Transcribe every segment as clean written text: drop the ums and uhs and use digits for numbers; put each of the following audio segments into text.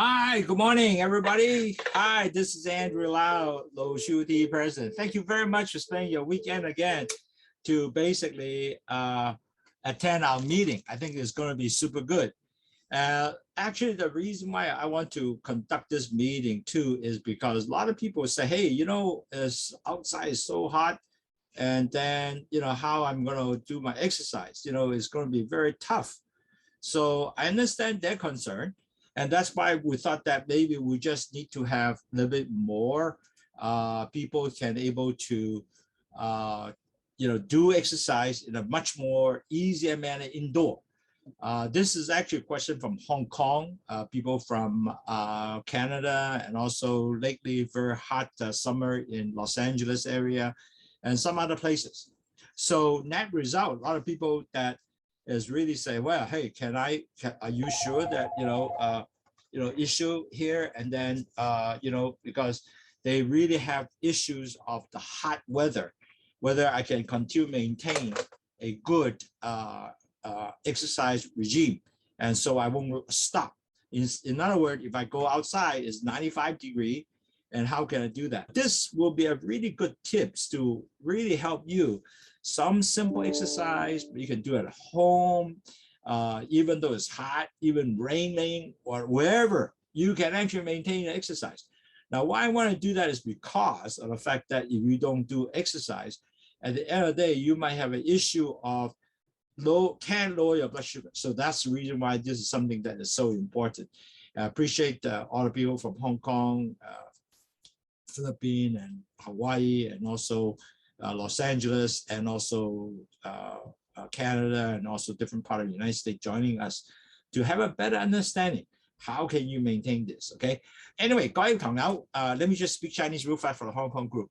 Hi, good morning, everybody. Hi, this is Andrew Lau, Lowsutea President. Thank you very much for spending your weekend again to basically attend our meeting. I think it's going to be super good. Actually, the reason why I want to conduct this meeting too is because a lot of people say, hey, you know, it's outside is so hot, and then, you know, how I'm going to do my exercise, you know, it's going to be very tough. So I understand their concern. And that's why we thought that maybe we just need to have a little bit more people can able to, you know, do exercise in a much more easier manner indoor. This is actually a question from Hong Kong, people from Canada, and also lately very hot summer in Los Angeles area and some other places. So net result, a lot of people that is really say, well, hey, are you sure that, you know, issue here? And then, you know, because they really have issues of the hot weather, whether I can continue to maintain a good exercise regime. And so I won't stop. In other words, if I go outside, it's 95 degrees, and how can I do that? This will be a really good tips to really help you. Some simple exercise you can do at home, even though it's hot, even raining or wherever, you can actually maintain the exercise. Now, why I want to do that is because of the fact that if you don't do exercise, at the end of the day, you might have an issue of can't lower your blood sugar. So that's the reason why this is something that is so important. I appreciate all the people from Hong Kong, Philippines, and Hawaii, and also Los Angeles, and also Canada, and also different part of the United States joining us to have a better understanding. How can you maintain this? Okay. Anyway, 各位朋友, let me just speak Chinese real fast for the Hong Kong group.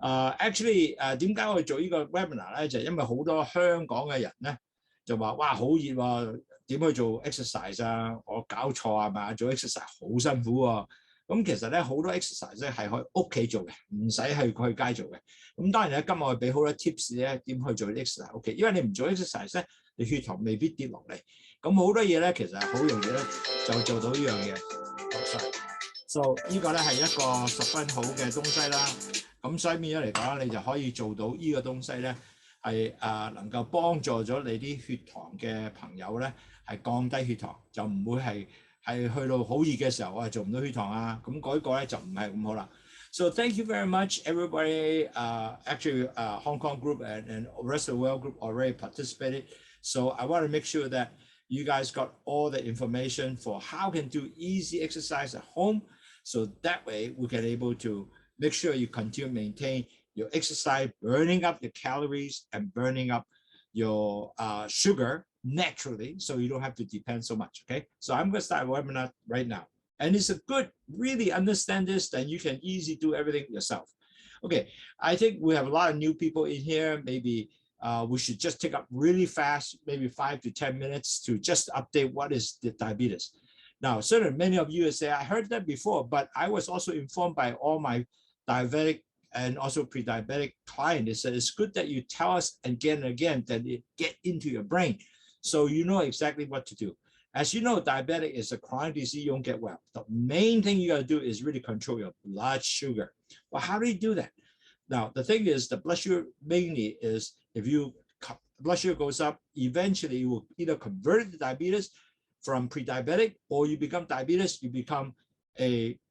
Actually, 點解我做呢個 webinar 咧？就因為好多香港嘅人咧就話：哇，好熱喎，點去做 exercise 啊？我搞錯啊嘛？做 exercise 好辛苦喎。咁其實咧好多 exercise 咧係可以屋企做嘅，唔使去街做嘅。咁當然咧，今日我俾好多 tips 咧點去做 exercise OK， 因為你唔做 exercise 咧，你血糖未必跌落嚟。咁好多嘢咧其實係好容易咧就做到呢樣嘢。So 呢個咧係一個十分好嘅東西啦。咁所以變咗嚟講，你就可以做到呢個東西咧，係能夠幫助咗你啲血糖嘅朋友咧，係降低血糖，就唔會係去到好熱嘅時候，我係做唔到血糖啊。咁嗰個咧就唔係咁好啦。So thank you very much, everybody. Actually, Hong Kong group and rest of the world group already participated. So I want to make sure that you guys got all the information for how can do easy exercise at home. So that way we can able to make sure you continue to maintain your exercise, burning up your calories and burning up your sugar naturally, so you don't have to depend so much. Okay, so I'm going to start a webinar right now, and it's a good really understand this, then you can easily do everything yourself. Okay, I think we have a lot of new people in here. Maybe we should just take up really fast, maybe 5 to 10 minutes to just update what is the diabetes. Now, certainly many of you say, I heard that before, but I was also informed by all my diabetic and also pre-diabetic clients. They said it's good that you tell us again and again that it get into your brain, so you know exactly what to do. As you know, diabetic is a chronic disease, you don't get well. The main thing you got to do is really control your blood sugar. Well, how do you do that? Now, the thing is, the blood sugar mainly is if you blood sugar goes up, eventually you will either convert to diabetes from pre-diabetic, or you become diabetes, you become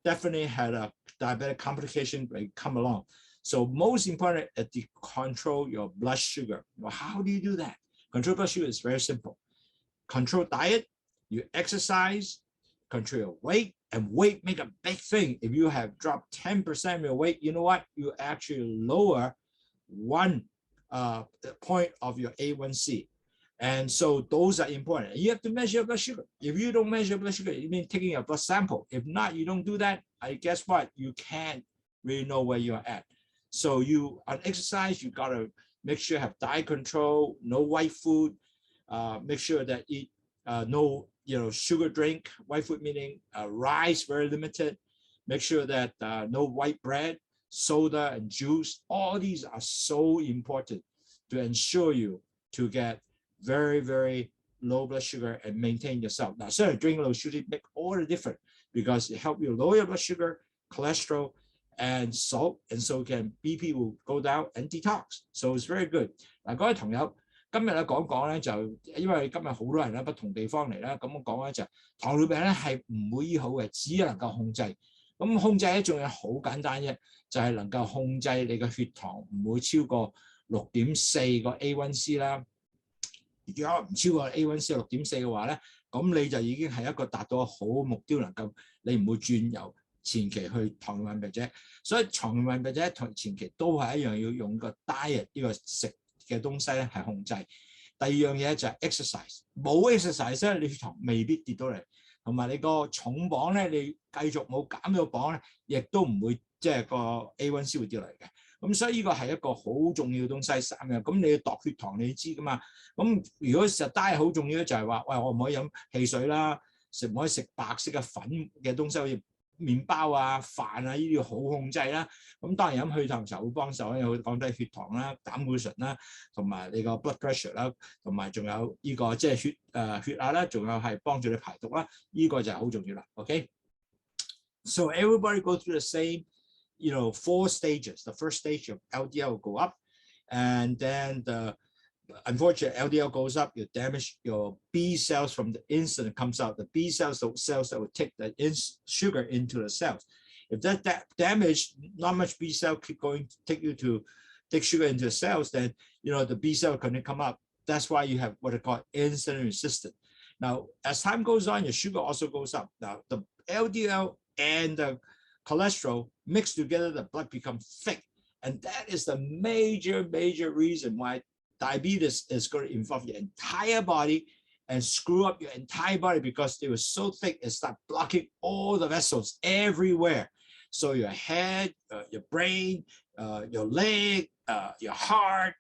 definitely had a diabetic complication come along. So most important is to control your blood sugar. Well, how do you do that? Control blood sugar is very simple. Control diet, you exercise, control your weight, and weight make a big thing. If you have dropped 10% of your weight, you know what? You actually lower 1 point of your A1C. And so those are important. You have to measure your blood sugar. If you don't measure blood sugar, you mean taking a blood sample. If not, you don't do that, I guess what? You can't really know where you're at. So you on exercise, you gotta make sure you have diet control, no white food, make sure that eat no sugar drink, white food meaning rice very limited, make sure that no white bread, soda and juice. All these are so important to ensure you to get very, very low blood sugar and maintain yourself. Now, certainly drinking Lowsutea make all the difference. because it helps you lower your blood sugar, cholesterol, and salt, and so can BP will go down and detox. So it's very good. 嗱，各位朋友，今日咧講咧就因為今日好多人咧不同地方嚟啦，咁我講咧就糖尿病咧係唔會醫好嘅，只能夠控制。咁控制咧仲有好簡單啫，就係能夠控制你嘅血糖唔會超過6.4個 A1C 啦。如果唔超過 A1C 6.4嘅話咧，咁你就已經係一個達到好目標，能夠你唔會轉由前期去糖尿病病者。所以糖尿病病者同前期都係一樣要用個 diet 呢個食嘅東西咧係控制。第二樣嘢就係 exercise， 冇 exercise 咧，你血糖未必跌到嚟，同埋你個重磅咧，你繼續冇減到磅咧，亦都唔會即係個 A1C 會跌落嚟嘅。咁所以呢個係一個好重要嘅東西3樣。咁你要度血糖，你知噶嘛？咁如果實 diet 好重要咧，就係話，喂，我唔可以飲汽水啦，唔可以食白色嘅粉嘅東西，好似麵包啊、飯啊呢啲要好控制啦。咁當然飲去糖茶會幫手咧，會降低血糖啦、膽固醇啦，同埋你個 blood pressure 啦，同埋仲有呢個即係血壓啦，仲有係幫助你排毒啦。呢個就係好重要啦。OK， so everybody go through the same, 4 stages. The first stage of LDL will go up, and then unfortunately LDL goes up, you damage your B cells from the insulin comes out. The B cells, those cells that will take the sugar into the cells. If that damage, not much B cell keep going to take sugar into the cells, then the B cell can come up. That's why you have what they call insulin resistant. Now, as time goes on, your sugar also goes up. Now, the LDL and the cholesterol mixed together, the blood becomes thick, and that is the major reason why diabetes is going to involve your entire body and screw up your entire body, because it was so thick it starts blocking all the vessels everywhere. So your head, your brain, your leg, your heart,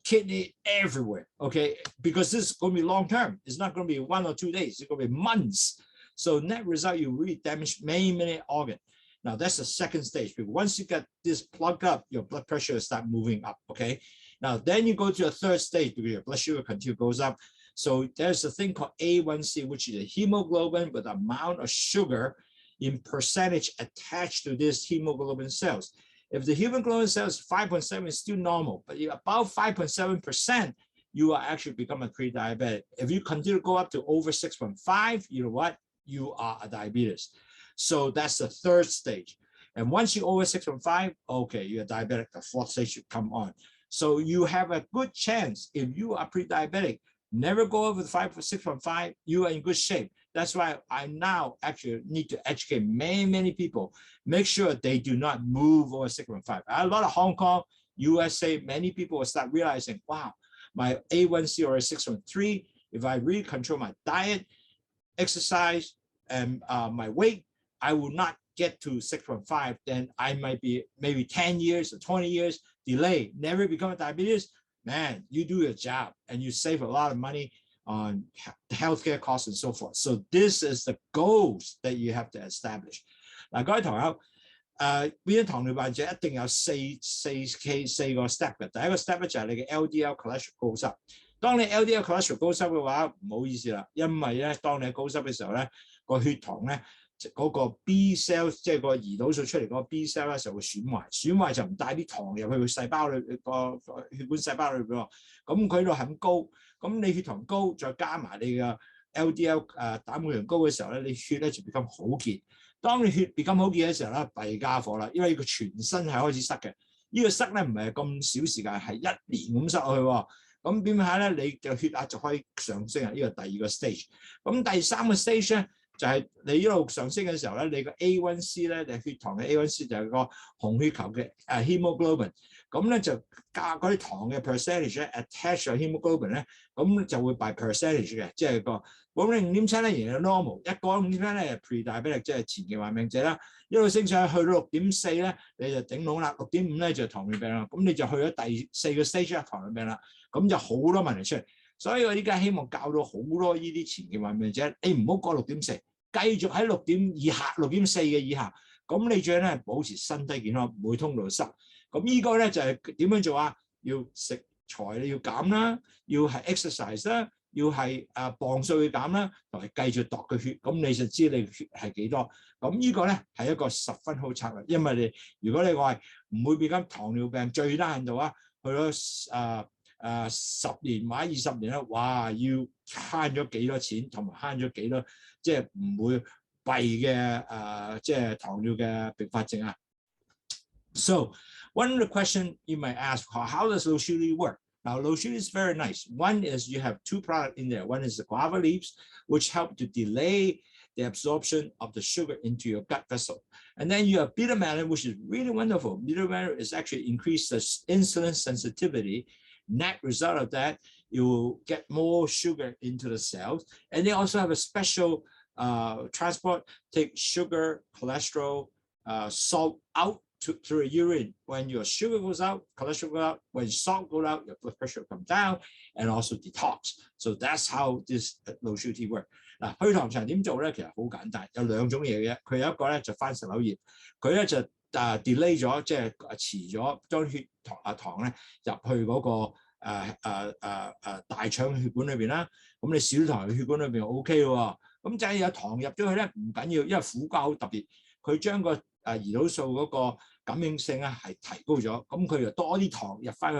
kidney, everywhere. Okay, because this is going to be long term. It's not going to be 1 or 2 days. It's going to be months. So net result, you really damage many organs. Now that's the second stage. Because once you get this plugged up, your blood pressure will start moving up. Okay. Now then you go to a third stage because your blood sugar continually goes up. So there's a thing called A1C, which is a hemoglobin with the amount of sugar in percentage attached to this hemoglobin cells. If the hemoglobin cells 5.7 is still normal, but about 5.7%, you are actually become a pre-diabetic. If you continue to go up to over 6.5, you know what? You are a diabetes. So that's the third stage. And once you're over 6.5, okay, you're diabetic. The fourth stage should come on. So you have a good chance if you are pre-diabetic, never go over 6.5, you are in good shape. That's why I now actually need to educate many people, make sure they do not move over 6.5. A lot of Hong Kong, USA, many people will start realizing, wow, my A1C or 6.3, if I really control my diet, exercise, and my weight, I will not get to 6.5, then I might be maybe 10 years or 20 years delay, never become a diabetes. Man, you do your job and you save a lot of money on healthcare costs and so forth. So this is the goals that you have to establish. 嗱，各位朋友，變咗糖尿病者一定有四個 step 嘅。第一個 step 咧就係你嘅 LDL cholesterol 高濕。當你 LDL cholesterol 高濕嘅話，唔好意思啦，因為咧當你高濕嘅時候咧，個血糖咧嗰個 B cell 即係個胰島素出嚟嗰個 B cell 咧就會損壞就唔帶啲糖入去個細胞裏個血管細胞裏邊喎。咁佢度很高，咁你血糖高，再加埋你嘅 LDL 膽固醇高嘅時候咧，你血咧就become好結。當你血become好結嘅時候咧，弊家伙啦，因為佢全身係開始塞嘅。呢個塞咧唔係咁少時間，係1年咁塞落去喎。咁點解咧？你嘅血壓就可以上升啊！呢個第二個 stage。咁第三個 stage 咧，就係你一路上升嘅時候咧，你個 A1C 咧，你血糖嘅 A1C 就係個紅血球嘅hemoglobin， 咁咧就加嗰啲糖嘅 percentage 咧 attach 咗 hemoglobin 咧，咁就會 by percentage 嘅，即係個咁你5.7咧仍然係 normal， 一講5.7咧 pre-diabetic 即係前期患病者啦，一路升上去到6.4咧，你就頂籠啦，6.5咧就糖尿病啦，咁你就去咗第4個 stage 啦，糖尿病啦，咁就好多問題出嚟。所以我依家希望教到好多呢啲前期患病者，你唔好過6.4。繼續喺6.以下、6.4嘅以下，咁你最緊係保持身體健康，唔會通道塞。咁呢個咧就係點樣做啊？要食材你要減啦，要係 exercise 啦，要係磅數去減啦，同埋繼續度個血，咁你就知你血係幾多。咁呢個咧係一個十分好策略，因為如果你話唔會變緊糖尿病，最低限度去咗10年或者20年啦，哇！要慳咗幾多錢，同埋慳咗幾多，即係唔會弊嘅即係糖尿嘅併發症啊。So one of the questions you might ask, how does Lowsutea work? Now, Lowsutea is very nice. One is you have two products in there. One is the guava leaves, which help to delay the absorption of the sugar into your gut vessel. And then you have bitter melon, which is really wonderful. Bitter melon is actually increase the insulin sensitivity. Net result of that, you will get more sugar into the cells. And they also have a special transport, take sugar, cholesterol, salt out through urine. When your sugar goes out, cholesterol goes out. When salt goes out, your blood pressure comes down and also detox. So that's how this Lowsutea works. 嗱，去糖茶點做咧？其實好簡單，有兩種嘢嘅。佢有一個咧就番石榴葉，佢咧就delay 咗，即係遲咗將血糖咧入去嗰個大腸血管裏邊啦。咁你小糖血管裏邊 OK 喎。咁就係有糖入咗去咧唔緊要，因為苦瓜好特別，佢將個胰島素嗰個感應性咧係提高咗，咁佢就多啲糖入翻去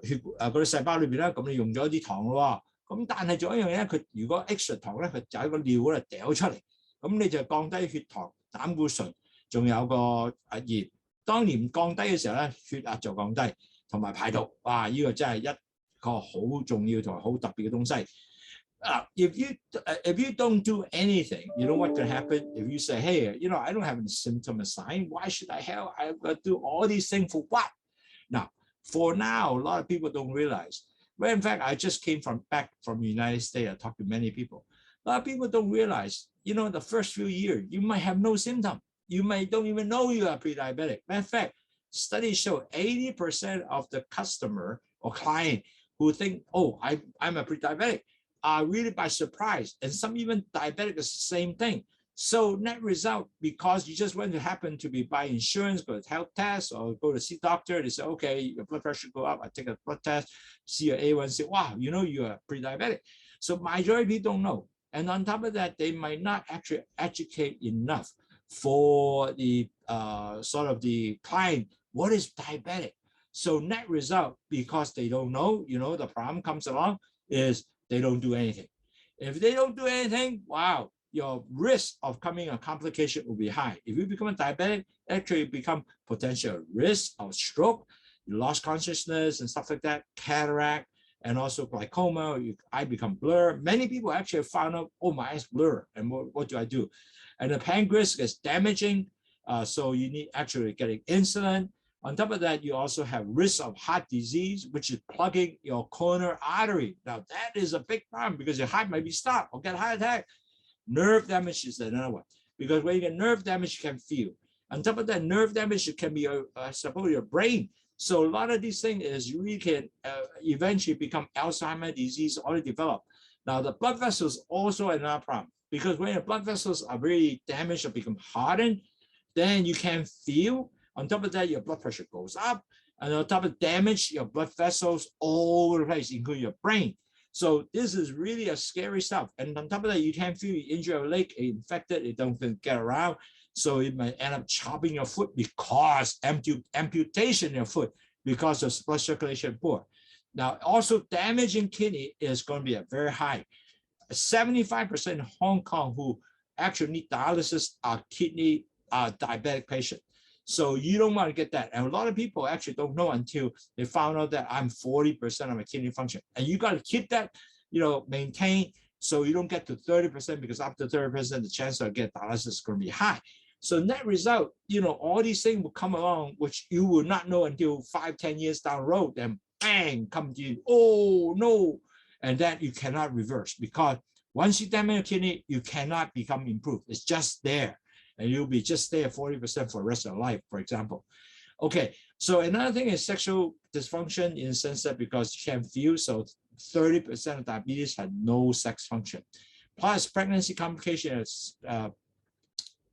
血嗰啲細胞裏邊啦。咁你用咗啲糖咯。咁但係仲有一樣嘢，佢如果 extra 糖咧，佢就喺個尿嗰度掉出嚟，咁你就降低血糖、膽固醇，仲有個鹽。當鹽降低嘅時候咧，血壓就降低，同埋排毒。哇！呢個真係一個好重要同埋好特別嘅東西。If you don't do anything, you know what can happen? If you say, hey, I don't have any symptom or sign, why should I help? I do all these things for what? Now, for now, a lot of people don't realize. Well, in fact, I just came back from the United States. I talked to many people. A lot of people don't realize, the first few years, you might have no symptom. You don't even know you are pre-diabetic. Matter of fact, studies show 80% of the customer or client who think, oh, I'm a pre-diabetic, are really by surprise. And some even diabetic is the same thing. So net result, because you just want to happen to be buy insurance, go to health test, or go to see doctor, they say, okay, your blood pressure go up, I take a blood test, see your A1C, wow, you are pre-diabetic. So majority don't know. And on top of that, they might not actually educate enough for the sort of the client, what is diabetic? So net result, because they don't know, the problem comes along is they don't do anything. If they don't do anything, wow, your risk of coming a complication will be high. If you become a diabetic, actually become potential risk of stroke, you lost consciousness and stuff like that, cataract, and also glaucoma, your eye become blur. Many people actually found out, oh, my eyes blur, and what do I do? And the pancreas is damaging, so you need actually getting insulin. On top of that, you also have risk of heart disease, which is plugging your coronary artery. Now, that is a big problem because your heart might be stopped or get a heart attack. Nerve damage is another one, because when you get nerve damage, you can feel. On top of that, nerve damage can be suppose your brain. So a lot of these things is you really can eventually become Alzheimer's disease already developed. Now, the blood vessels also another problem, because when your blood vessels are really damaged or become hardened, then you can feel. On top of that, your blood pressure goes up. And on top of damage, your blood vessels all over the place, including your brain. So this is really a scary stuff. And on top of that, you can't feel you injure your leg, infected, it don't get around. So it might end up chopping your foot because amputation of your foot because of blood circulation poor. Now, also damaging kidney is going to be a very high. 75% in Hong Kong who actually need dialysis are kidney diabetic patients. So you don't want to get that. And a lot of people actually don't know until they found out that I'm 40% of my kidney function. And you got to keep that, maintained so you don't get to 30%, because up to 30%, the chance of getting dialysis is going to be high. So net result, all these things will come along, which you will not know until 5-10 years down the road. Then bang, come to you. Oh, no. And that you cannot reverse, because once you damage your kidney, you cannot become improved. It's just there. And you'll be just there 40% for the rest of your life, for example. Okay, so another thing is sexual dysfunction in the sense that because you can't feel, so 30% of diabetes had no sex function. Plus pregnancy complications,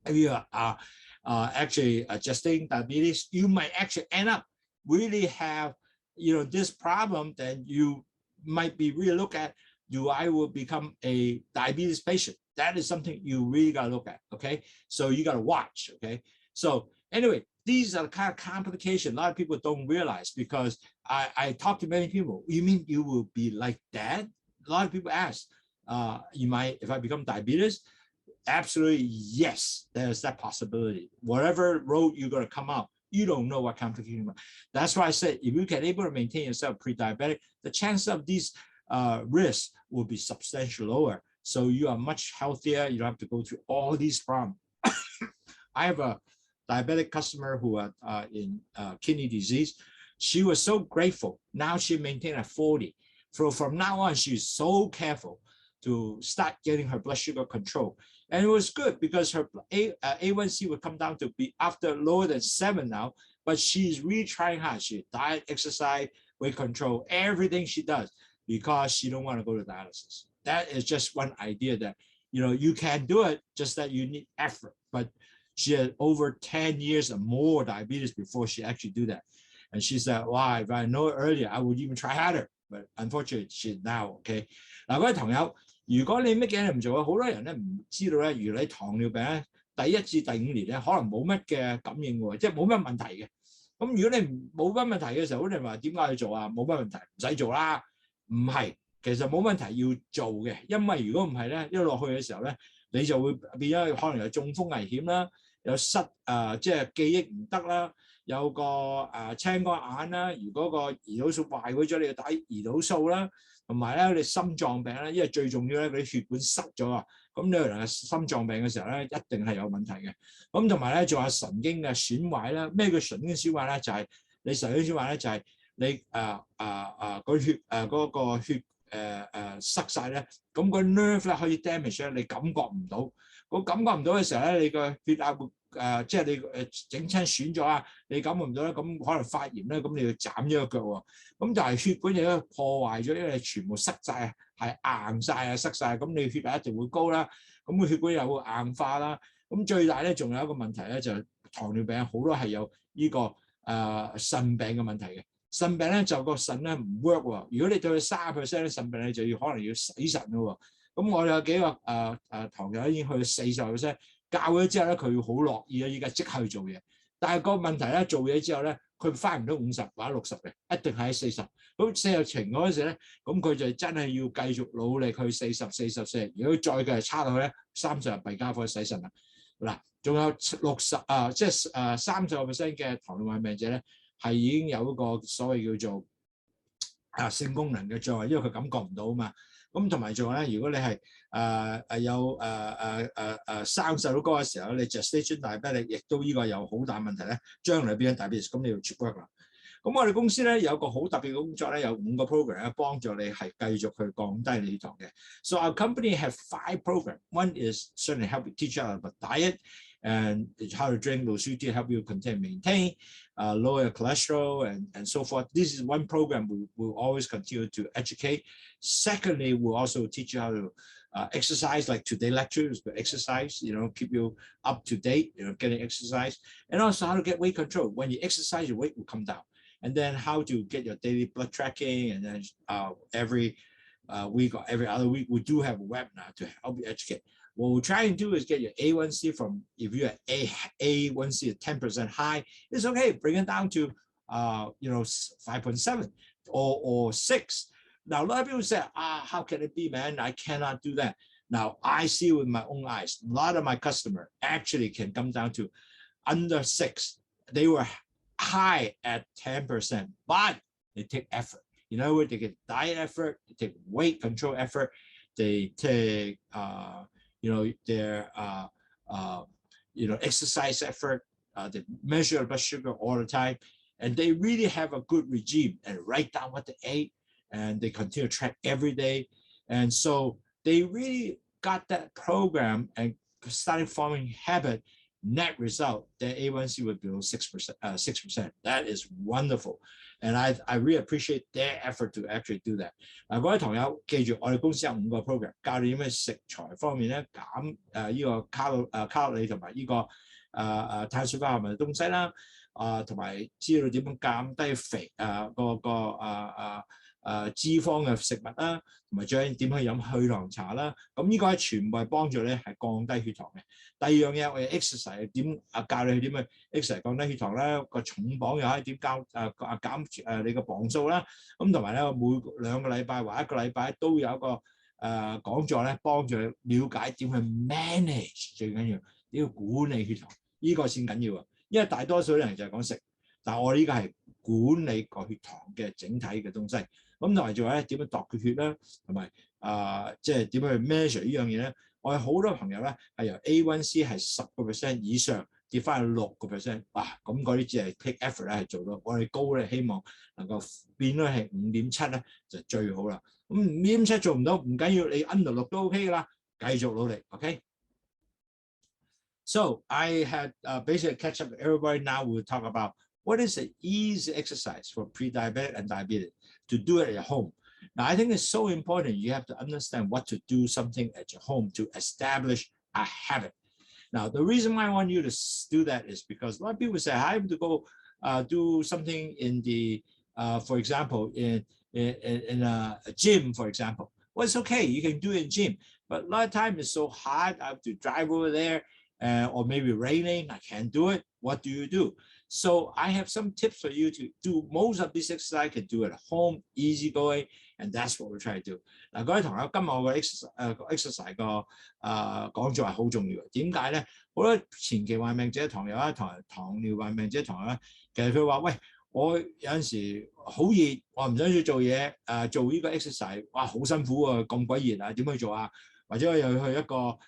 if you are actually gestating diabetes, you might actually end up really have, this problem. Then you might be really look at do I will become a diabetes patient? That is something you really got to look at, okay? So you got to watch, okay? So anyway, these are the kind of complications a lot of people don't realize, because I talk to many people. You mean you will be like that? A lot of people ask, you might, if I become diabetes? Absolutely, yes, there's that possibility. Whatever road you're going to come out, you don't know what complication. That's why I said, if you can able to maintain yourself pre-diabetic, the chance of these risks will be substantially lower. So you are much healthier. You don't have to go through all these problems. I have a diabetic customer who are in kidney disease. She was so grateful. Now she maintained at 40. So from now on, she's so careful to start getting her blood sugar control. And it was good because her A1C would come down to be after lower than 7 now, but she's really trying hard. She diet, exercise, weight control, everything she does, because she don't want to go to dialysis. That is just one idea that, you know, you can do it, just that you need effort. But she had over 10 years or more diabetes before she actually do that. And she said, wow, if I know it earlier, I would even try harder. But unfortunately, she's now, okay. 嗱，各位朋友，如果你乜嘢唔做，好多人咧唔知道咧，原來糖尿病咧第1至第5年咧，可能冇乜嘅感應喎，即係冇乜問題嘅。咁如果你冇乜問題嘅時候，你話點解要做啊？冇乜問題，唔使做啦。唔係，其實冇問題要做嘅，因為如果唔係咧，一落去嘅時候咧，你就會變咗可能有中風危險啦，有即係記憶唔得啦，有個青光眼啦。如果個胰島素壞咗，你要打胰島素啦，同埋咧你心臟病咧，因為最重要咧嗰啲血管塞咗啊，咁你可能心臟病嘅時候咧，一定係有問題嘅。咁同埋咧仲有神經嘅損壞啦。咩叫神經損壞咧？就係你神經損壞咧，就係你嗰血嗰個血塞晒咧，咁個 nerve 咧可以 damage 咧，你感覺唔到。個感覺唔到嘅時候咧，你個血壓會即係你整親損咗啊，你感覺唔到咧，咁可能發炎咧，咁你要斬咗個腳喎。咁就係血管亦都破壞咗，因為全部塞晒，係硬晒啊，塞晒，咁你血壓一定會高啦。咁個血管又會硬化啦。咁最大咧仲有一個問題咧，就係糖尿病好多係有呢個腎病嘅問題嘅。腎病咧就個腎咧唔 work 喎。如果你對佢30%咧腎病，你就要可能要洗腎咯喎。咁我有幾個糖友已經去到40%，教咗之後咧，佢好樂意啊！依家即刻去做嘢，但係個問題咧，做嘢之後咧，佢翻唔到50或者60嘅，一定係喺40。咁40程嗰陣時咧，咁佢就真係要繼續努力去44。如果再繼續差落去咧，30弊家伙洗腎啦。嗱，仲有60即係30% 嘅糖尿病病者咧，係已經有一個所謂叫做性功能嘅障礙，因為佢感覺唔到啊嘛。咁同埋仲有咧，如果你係有生細佬哥嘅時候，你 gestation diabetic 亦都呢個有好大問題咧，將來變咗 diabetes，咁你要 check work 啦。咁我哋公司咧有個好特別嘅工作咧，有5個 program 咧幫助你係繼續去降低你糖嘅。So our company have 5 programs. One is certainly help you teach you about diet and how to drink Lowsutea, help you maintain, lower your cholesterol and so forth. This is one program we will always continue to educate. Secondly, we'll also teach you how to exercise, like today lectures, but exercise, you know, keep you up to date, you know, getting exercise, and also how to get weight control. When you exercise, your weight will come down. And then how to get your daily blood tracking, and then every week or every other week, we do have a webinar to help you educate. What we're trying to do is get your A1C from, if you're at A1C at 10% high, it's okay, bring it down to 5.7 or 6. Now, a lot of people say, how can it be, man? I cannot do that. Now, I see with my own eyes, a lot of my customers actually can come down to under 6. They were high at 10%, but they take effort. You know, they get diet effort, they take weight control effort, they take, their, exercise effort, they measure blood sugar all the time, and they really have a good regime and write down what they ate, and they continue to track every day. And so they really got that program and started forming habit. Net result, their A1C would be below 6%. That is wonderful. And I really appreciate their effort to actually do that. 各位朋友記住，我哋公司有5個 program， 教你點樣食材方面咧減呢個卡路里同埋呢個碳水化合物嘅東西啦，同埋知道點樣減低肥脂肪嘅食物啦，同埋最緊點去飲去糖茶啦。咁呢個係全部係幫助咧係降低血糖嘅。第二樣嘢我哋 exercise 點教你去點去 exercise 降低血糖啦，個重磅又可以點減你個磅數啦。咁同埋咧每2個禮拜或1個禮拜都有一個講座咧，幫助你了解點去 manage 最緊要你要管理血糖，呢個先緊要啊。因為大多數人就係講食，但係我呢個係管理個血糖嘅整體嘅東西。咁同埋仲有咧點樣度佢血啦，同埋即係點樣去 measure 呢樣嘢咧？我有好多朋友咧係由 A1C 係10% 以上跌翻去6%，哇！咁嗰啲只係 take effort 咧係做到，我哋高咧希望能夠變咗係5.7咧就最好啦。咁5.7做唔到唔緊要，你 under 6都 OK 噶啦，繼續努力 ，OK。So I had basically catch up with everybody. Now we'll talk about what is an easy exercise for pre-diabetic and diabetic to do it at home. Now, I think it's so important. You have to understand what to do something at your home to establish a habit. Now, the reason why I want you to do that is because a lot of people say, I have to go do something in the, for example, in a gym, for example. Well, it's okay. You can do it in gym. But a lot of times it's so hot. I have to drive over there or maybe raining. I can't do it. What do? So I have some tips for you to do most of this exercise. I can do it at home, easy going, and that's what we're trying to do. 嗱，各位同學，今日我個 exercise 個講座係好重要嘅。點解咧？好多前期患病者、糖友啦、糖尿患病者、糖友啦，其實佢話：喂，我有陣時好熱，我唔想去做嘢，做呢個 exercise， 哇，好辛苦喎，咁鬼熱啊，點去做啊？或者我又去一個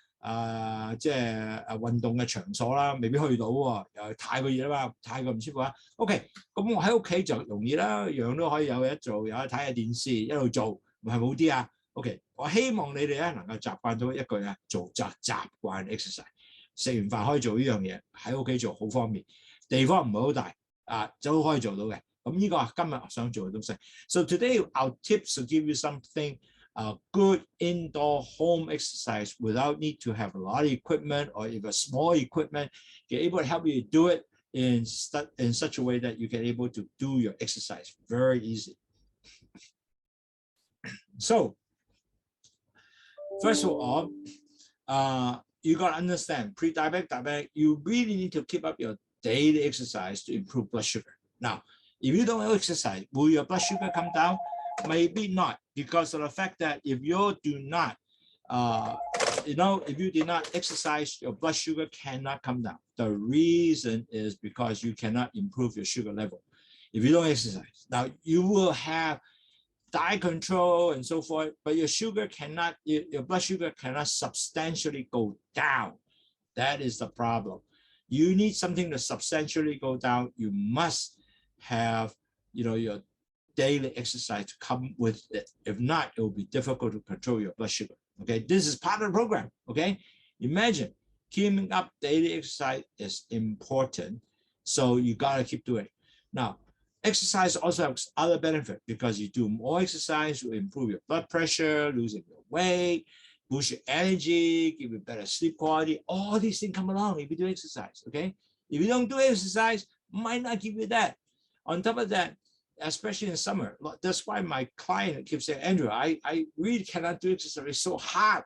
即係運動嘅場所啦，未必去到喎，又太過熱啊嘛，太過唔舒服啊。OK， 咁我喺屋企就容易啦，樣都可以有嘢做，有得睇下電視，一路做，係好啲啊。OK， 我希望你哋咧能夠習慣到一句啊，做習慣 exercise。食完飯可以做呢樣嘢，喺屋企做好方便，地方唔係好大就可以做到嘅。咁呢個係今日想做嘅東西。So today our tips will give you something. Good indoor home exercise without need to have a lot of equipment or even small equipment, get able to help you do it in such a way that you can able to do your exercise very easy. So, first of all, you got to understand pre-diabetic, diabetic, you really need to keep up your daily exercise to improve blood sugar. Now, if you don't exercise, will your blood sugar come down? Maybe not, because of the fact that if you do not, if you did not exercise, your blood sugar cannot come down. The reason is because you cannot improve your sugar level if you don't exercise. Now, you will have diet control and so forth, but your blood sugar cannot substantially go down. That is the problem. You need something to substantially go down. You must have, your daily exercise to come with it. If not, it will be difficult to control your blood sugar. Okay, this is part of the program. Okay, imagine keeping up daily exercise is important, so you gotta keep doing it. Now, exercise also has other benefits because you do more exercise, you improve your blood pressure, losing your weight, boost your energy, give you better sleep quality. All these things come along if you do exercise. Okay, if you don't do exercise, might not give you that. On top of that, especially in summer. That's why my client keeps saying, Andrew, I really cannot do exercise. It's so hot.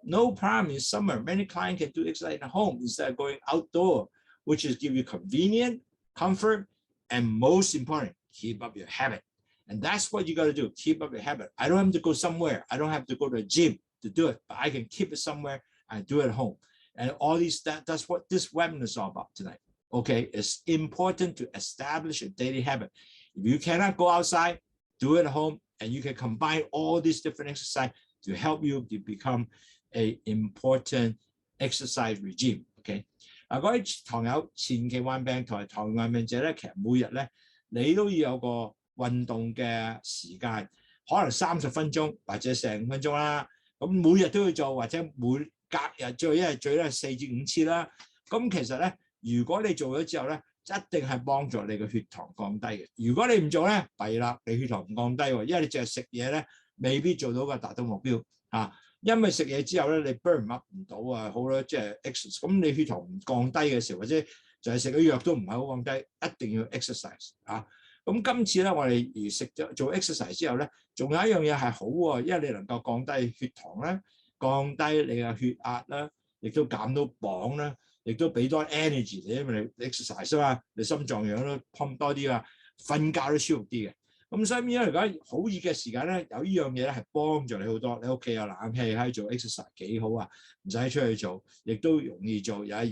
No problem in summer. Many clients can do exercise at home instead of going outdoor, which is give you convenience, comfort, and most important, keep up your habit. And that's what you got to do. Keep up your habit. I don't have to go somewhere. I don't have to go to a gym to do it, but I can keep it somewhere and do it at home. And all these, that's what this webinar is all about tonight. Okay, it's important to establish a daily habit. If you cannot go outside, do it at home, and you can combine all these different exercise to help you to become an important exercise regime. Okay， 嗱，各位糖友前期患病同埋糖尿患病者咧，其實每日咧你都要有個運動嘅時間，可能30分鐘或者45分鐘啦。咁每日都要做，或者隔日做，一日最多係4至5次啦。咁其實咧，如果你做咗之後咧，一定係幫助你嘅血糖降低嘅。如果你唔做咧，弊啦，你血糖唔降低喎，因為你淨係食嘢咧，未必做到個達到目標啊。因為食嘢之後咧，你 burn up 唔到啊，好啦，即係 exercise。咁你血糖唔降低嘅時候，或者就係食咗藥都唔係好降低，一定要 exercise 啊。咁今次咧，我哋食咗做 exercise 之後咧，仲有一樣嘢係好喎，因為你能夠降低血糖啦，降低你嘅血壓啦，亦都減到磅啦，亦都俾多 energy 你，因為你 exercise 啊嘛，你心臟樣都 pump 多啲啊，瞓覺都舒服啲嘅。咁所以而家好熱嘅時間咧，有呢樣嘢咧係幫助你好多。你屋企有冷氣喺做 exercise 幾好啊，唔使出去做，亦都容易做，又係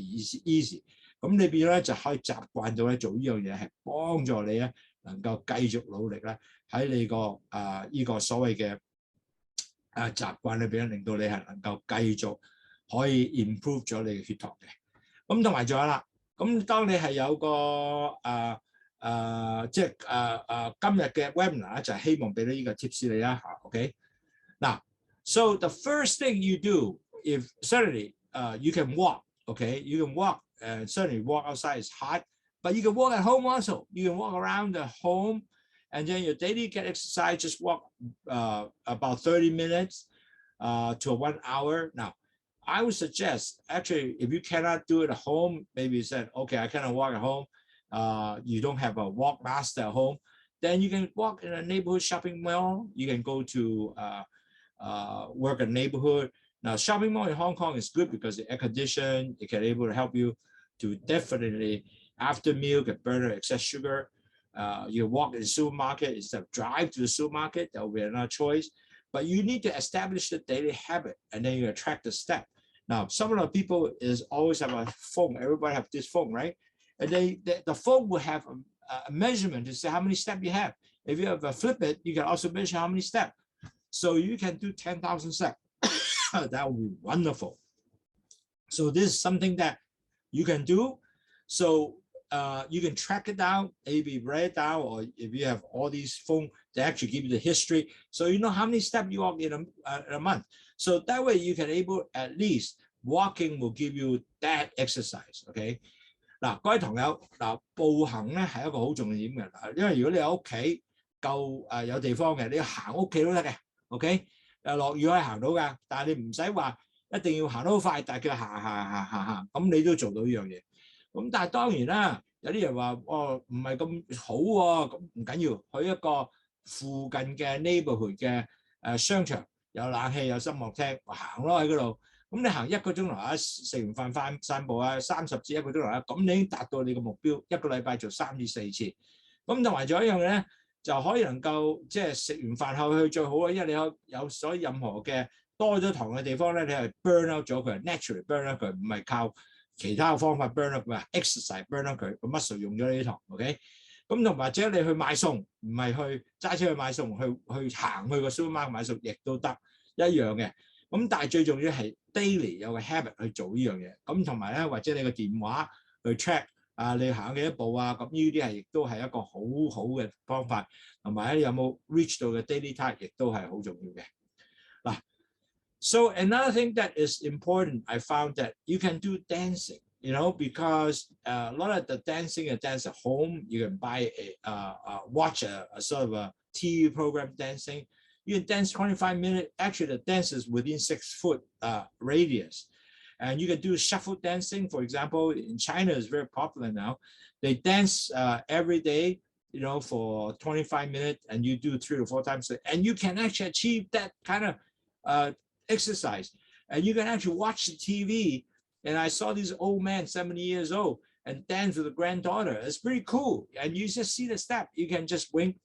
easy。咁你變咗咧就可以習慣到咧做呢樣嘢，係幫助你咧能夠繼續努力咧喺你個呢個所謂嘅習慣裏邊，令到你係能夠繼續可以 improve 咗你嘅血糖嘅。咁同埋仲有啦，咁當你係有個即係今日嘅 webinar 咧，就係希望俾到呢個 tips 你啦嚇 ，OK？ 嗱 ，so the first thing you do, if certainly you can walk, okay? You can walk, and certainly walk outside is hot, but you can walk at home also. You can walk around the home, and then your daily get exercise. Just walk about 30 minutes to 1 hour. Now, I would suggest actually if you cannot do it at home, maybe you said, okay, I cannot walk at home. You don't have a walk master at home, then you can walk in a neighborhood shopping mall. You can go to work a neighborhood. Now, shopping mall in Hong Kong is good because the air conditioned. It can able to help you to definitely after meal can burn excess sugar. You walk in the supermarket instead of drive to the supermarket. That will be another choice. But you need to establish the daily habit, and then you attract the step. Now, some of the people is always have a phone. Everybody have this phone, right? And the phone will have a measurement to say how many steps you have. If you have a flip it, you can also measure how many steps. So you can do 10,000 steps. That would be wonderful. So this is something that you can do. So you can track it down, maybe write it down, or if you have all these phones, they actually give you the history. So you know how many steps you walk in a month. So that way you can able, at least walking will give you that exercise, okay? 嗱，各位朋友，嗱，步行咧係一個好重點嘅，因為如果你喺屋企夠有地方嘅，你行屋企都得嘅 ，OK？ 落雨可以行到㗎，但係你唔使話一定要行得好快，但係叫行，咁你都做到呢樣嘢。咁但係當然啦，有啲人話哦唔係咁好喎，咁唔緊要，去一個附近嘅 neighborhood 嘅商場有冷氣有音樂廳，行咯喺嗰度。咁你行1個鐘頭啊，食完飯散步啊，30至1個鐘頭啊，咁你已經達到你個目標，一個禮拜做3至4次。咁同埋仲有一樣嘢咧，就可以能夠即係食完飯後去最好啊，因為你有所任何嘅多咗糖嘅地方咧，你係 burn out 咗佢 ，naturally burn out 佢，唔係靠其他嘅方法 burn out 佢 ，exercise burn out 佢，個 muscle 用咗你啲糖 ，OK？ 咁同或者你去買餸，唔係去揸車去買餸，去行去個 supermarket 買餸，亦都得一樣嘅。咁但係最重要係 daily 有個 habit 去做呢樣嘢，咁同埋咧或者你個電話去 track 你行幾多步啊，咁呢啲係亦都係一個好好嘅方法，同埋咧有冇 reach 到嘅 daily target 亦都係好重要嘅。嗱 ，so another thing that is important, I found that you can do dancing, you know, because a lot of the dancing you dance at home, you can buy watch a sort of a TV program dancing. You can dance 25 minutes. Actually, the dance is within 6-foot radius. And you can do shuffle dancing. For example, in China, it's very popular now. They dance every day, you know, for 25 minutes, and you do 3 or 4 times. And you can actually achieve that kind of exercise. And you can actually watch the TV. And I saw this old man, 70 years old, and dance with a granddaughter. It's pretty cool. And you just see the step. You can just wink,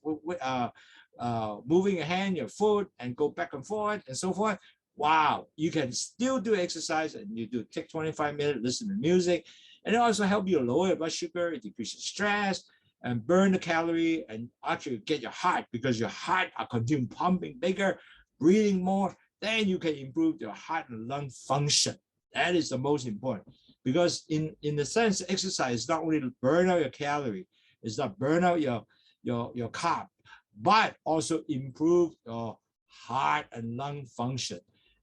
moving your hand, your foot, and go back and forth and so forth. Wow, you can still do exercise, and you do take 25 minutes, listen to music, and it also help you lower your blood sugar, decrease the stress, and burn the calorie, and actually get your heart, because your heart are continue pumping bigger, breathing more. Then you can improve your heart and lung function. That is the most important, because in the sense, exercise is not only to burn out your calorie, it's not burn out your carb, but also improve your heart and lung function.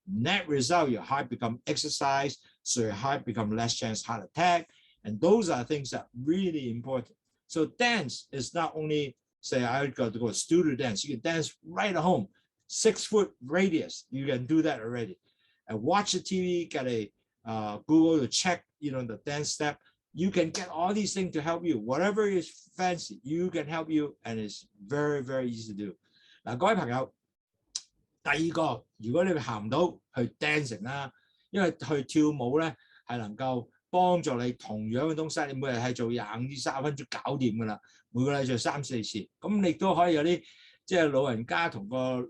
Net result, your heart become exercise, so your heart become less chance heart attack. And those are things that are really important. So dance is not only, say, I got to go studio dance. You can dance right at home, 6-foot radius. You can do that already. And watch the TV, get a Google to check, you know, the dance step. You can get all these things to help you. Whatever is fancy, you can help you, and it's very, very easy to do. 嗱，各位朋友，第二個，如果你行唔到去 dancing 啦，因為去跳舞咧係能夠幫助你同樣嘅東西，你每日係做25至30分鐘搞掂㗎啦，每個禮拜做3、4次，咁你都可以有啲即係老人家同個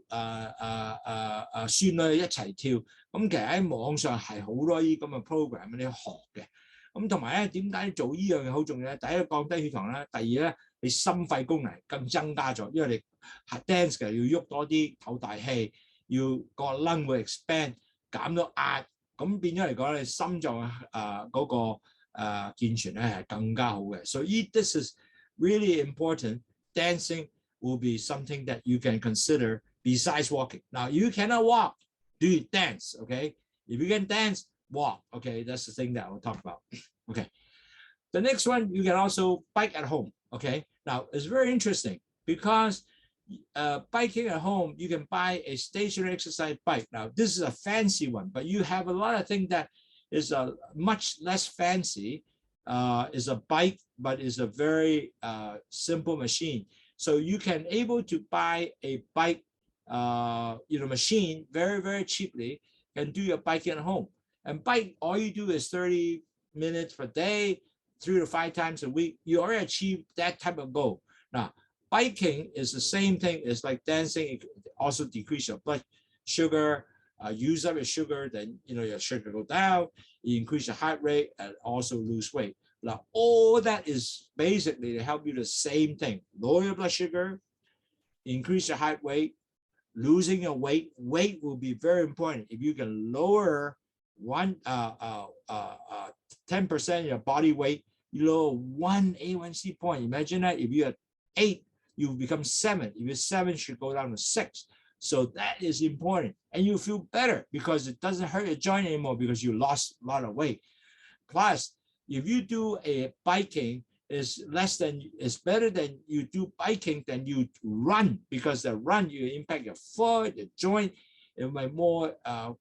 孫女一齊跳，咁其實喺網上係好多啲咁嘅 program 你學嘅。咁同埋咧，點解做呢樣嘢好重要咧？第一，降低血糖啦；第二咧，你心肺功能更增加咗，因為你 dance 嘅要喐多啲，唞大氣，要個 lung 會 expand， 減咗壓，咁變咗嚟講，你心臟嗰個健全咧係更加好嘅。So this is really important. Dancing will be something that you can consider besides walking. Now you cannot walk, do you dance? Okay, if you can dance. Walk, okay, that's the thing that we'll talk about. Okay, the next one, you can also bike at home. Okay, now it's very interesting because biking at home, you can buy a stationary exercise bike. Now this is a fancy one, but you have a lot of things that is much less fancy. Is a bike, but is a very simple machine. So you can able to buy a bike, machine very, very cheaply and do your biking at home. And bike, all you do is 30 minutes per day, 3 to 5 times a week. You already achieve that type of goal. Now, biking is the same thing. It's like dancing. It also decrease your blood sugar, use up your sugar, then your sugar go down. You increase your heart rate and also lose weight. Now, all that is basically to help you the same thing. Lower your blood sugar, increase your heart rate, losing your weight. Weight will be very important. If you can lower 10% of your body weight, you lower 1 A1C point. Imagine that if you're at 8, you become 7. If you're 7, you should go down to 6. So that is important. And you feel better because it doesn't hurt your joint anymore because you lost a lot of weight. Plus, if you do a biking, it's better than you do biking than you run, because the run, you impact your foot, your joint, it might more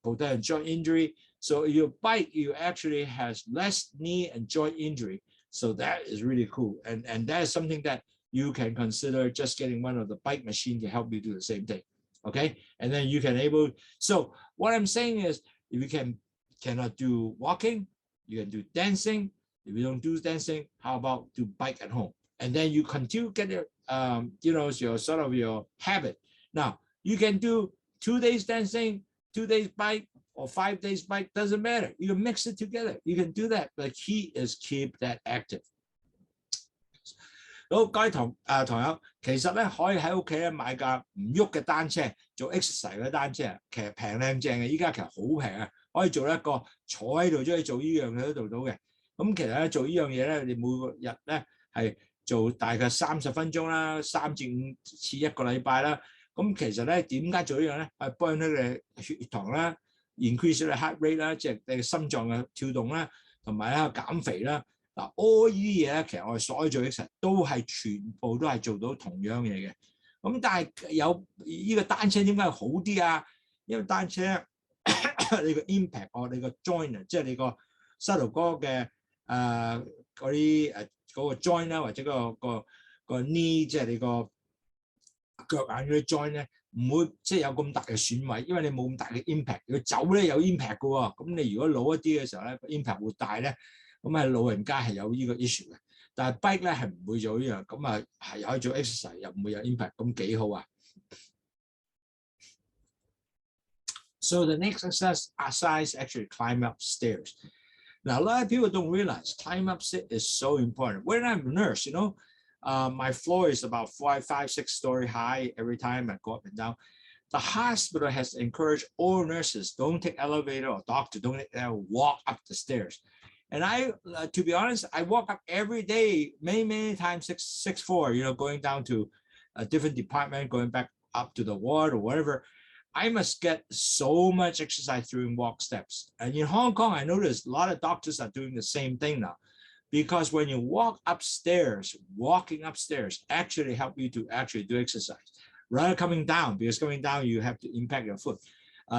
potential joint injury. So your bike, you actually has less knee and joint injury. So that is really cool. And that is something that you can consider, just getting one of the bike machines to help you do the same thing. Okay. And then you can so what I'm saying is, if you cannot do walking, you can do dancing. If you don't do dancing, how about do bike at home? And then you continue to get your, your sort of your habit. Now you can do 2 days dancing, 2 days bike, or 5 days bike, doesn't matter. You can mix it together. You can do that. The key is keep that active. 好，各位朋友，其實咧可以喺屋企咧買架唔喐嘅單車，做 exercise 嘅單車，其實平靚正嘅。依家其實好平啊，可以做一個坐喺度中意做呢樣嘢都做到嘅。咁其實咧做呢樣嘢咧，你每個日咧係做大概30分鐘啦，3至5次一個禮拜啦。咁其實咧點解做呢樣咧？係幫你嘅血糖啦 ，increase 你 heart rate 啦，即係你心臟嘅跳動啦，同埋咧減肥啦。嗱，all 呢啲嘢咧，其實我哋所有做 exercise 都係全部都係做到同樣嘢嘅。咁但係有呢個單車點解好啲啊？因為單車你個 impact 你個 joint 即係你個膝頭哥嘅嗰啲嗰個 joint 啦，或者個 knee 即係你個腳眼嗰啲 joint 咧，唔會即係有咁大嘅損毀，因為你冇咁大嘅 impact。佢走咧有 impact 嘅喎，咁你如果老一啲嘅時候咧，個 impact 會大咧。咁係老人家係有呢個 issue 嘅，但係 bike 咧係唔會做呢樣，咁啊係可以做 exercise 又唔會有 impact， 咁幾好啊。So the next exercise actually climb up stairs. Now a lot of people don't realize climb up stairs is so important. When I'm a nurse, my floor is about 5, 6 story high every time I go up and down. The hospital has encouraged all nurses don't take elevator or doctor don't walk up the stairs. And I, to be honest, I walk up every day, many times, 6 floor, going down to a different department, going back up to the ward or whatever. I must get so much exercise during walk steps. And in Hong Kong, I noticed a lot of doctors are doing the same thing now, because when you walk upstairs, walking upstairs actually help you to actually do exercise, rather coming down, because coming down, you have to impact your foot,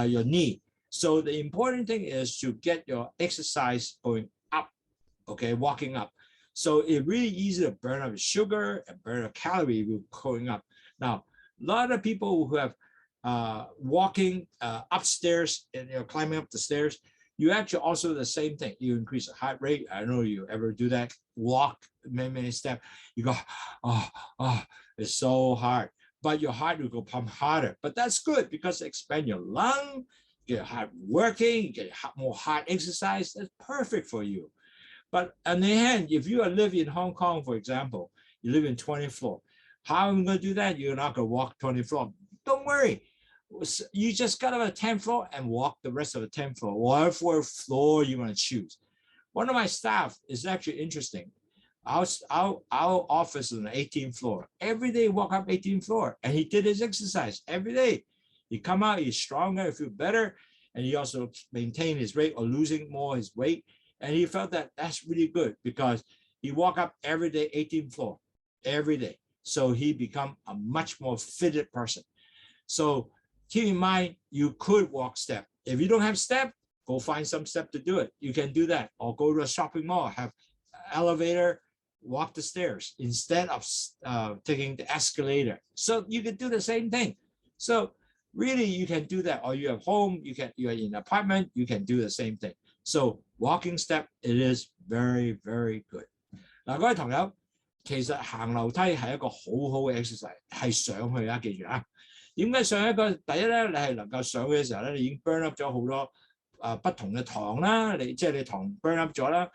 your knee. So the important thing is to get your exercise going up okay, walking up. So it's really easy to burn up sugar and burn up calorie with going up. Now, a lot of people who have walking upstairs and climbing up the stairs, you actually also the same thing. You increase the heart rate. I don't know if you ever do that. Walk many steps. You go, it's so hard. But your heart will go pump harder. But that's good because it expands your lung, get your heart working, get more heart exercise. That's perfect for you. But on the hand, if you live in Hong Kong, for example, you live in 20th floor. How am I going to do that? You're not going to walk 20th floor. Don't worry. You just got to the 10th floor and walk the rest of the 10th floor, whatever floor you want to choose. One of my staff is actually interesting. Our office is on the 18th floor. Every day walk up 18th floor, and he did his exercise every day. He come out, he's stronger, he feel better, and he also maintain his weight or losing more his weight. And he felt that that's really good because he walk up every day 18th floor every day. So he become a much more fitted person. So keep in mind, you could walk step. If you don't have step, go find some step to do it. You can do that, or go to a shopping mall, have elevator, walk the stairs instead of taking the escalator. So you can do the same thing. So really, you can do that. Or you have home, you're in an apartment, you can do the same thing. So walking step, it is very, very good. 嗱，各位朋友，其實行樓梯係一個好好嘅 exercise， 係上去啊，記住啊。點解上一個？第一咧，你係能夠上去嘅時候咧，你已經 burn up 咗好多不同嘅糖啦，你糖 burn up 咗啦，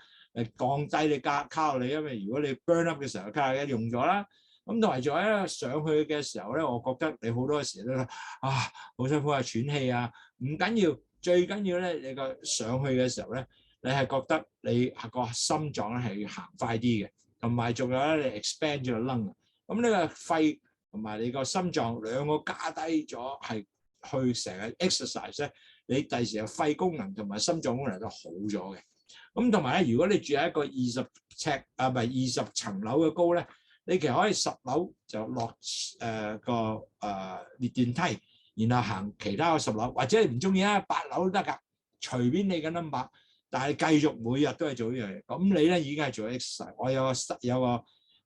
降低你卡路里，因為如果你 burn up 嘅時候，卡路里用咗啦。咁同埋仲有咧，上去嘅時候咧，我覺得你好多時都好辛苦啊，喘氣啊，唔緊要，最緊要咧，你個上去嘅時候咧，你係覺得你個心臟咧係要行快啲嘅，同埋仲有咧，你 expand 咗個 lung， 咁呢個肺同埋你個心臟兩個加低咗，係去成日 exercise 咧，你第時嘅肺功能同埋心臟功能都好咗嘅。咁同埋咧，如果你住喺一個20層樓嘅高咧，你其實可以10樓就落個列電梯，然後行其他嘅10樓，或者你唔中意啊8樓都得㗎，隨便你嘅 number， 但係繼續每日都係做呢樣嘢。咁你咧已經係做 exercise。我有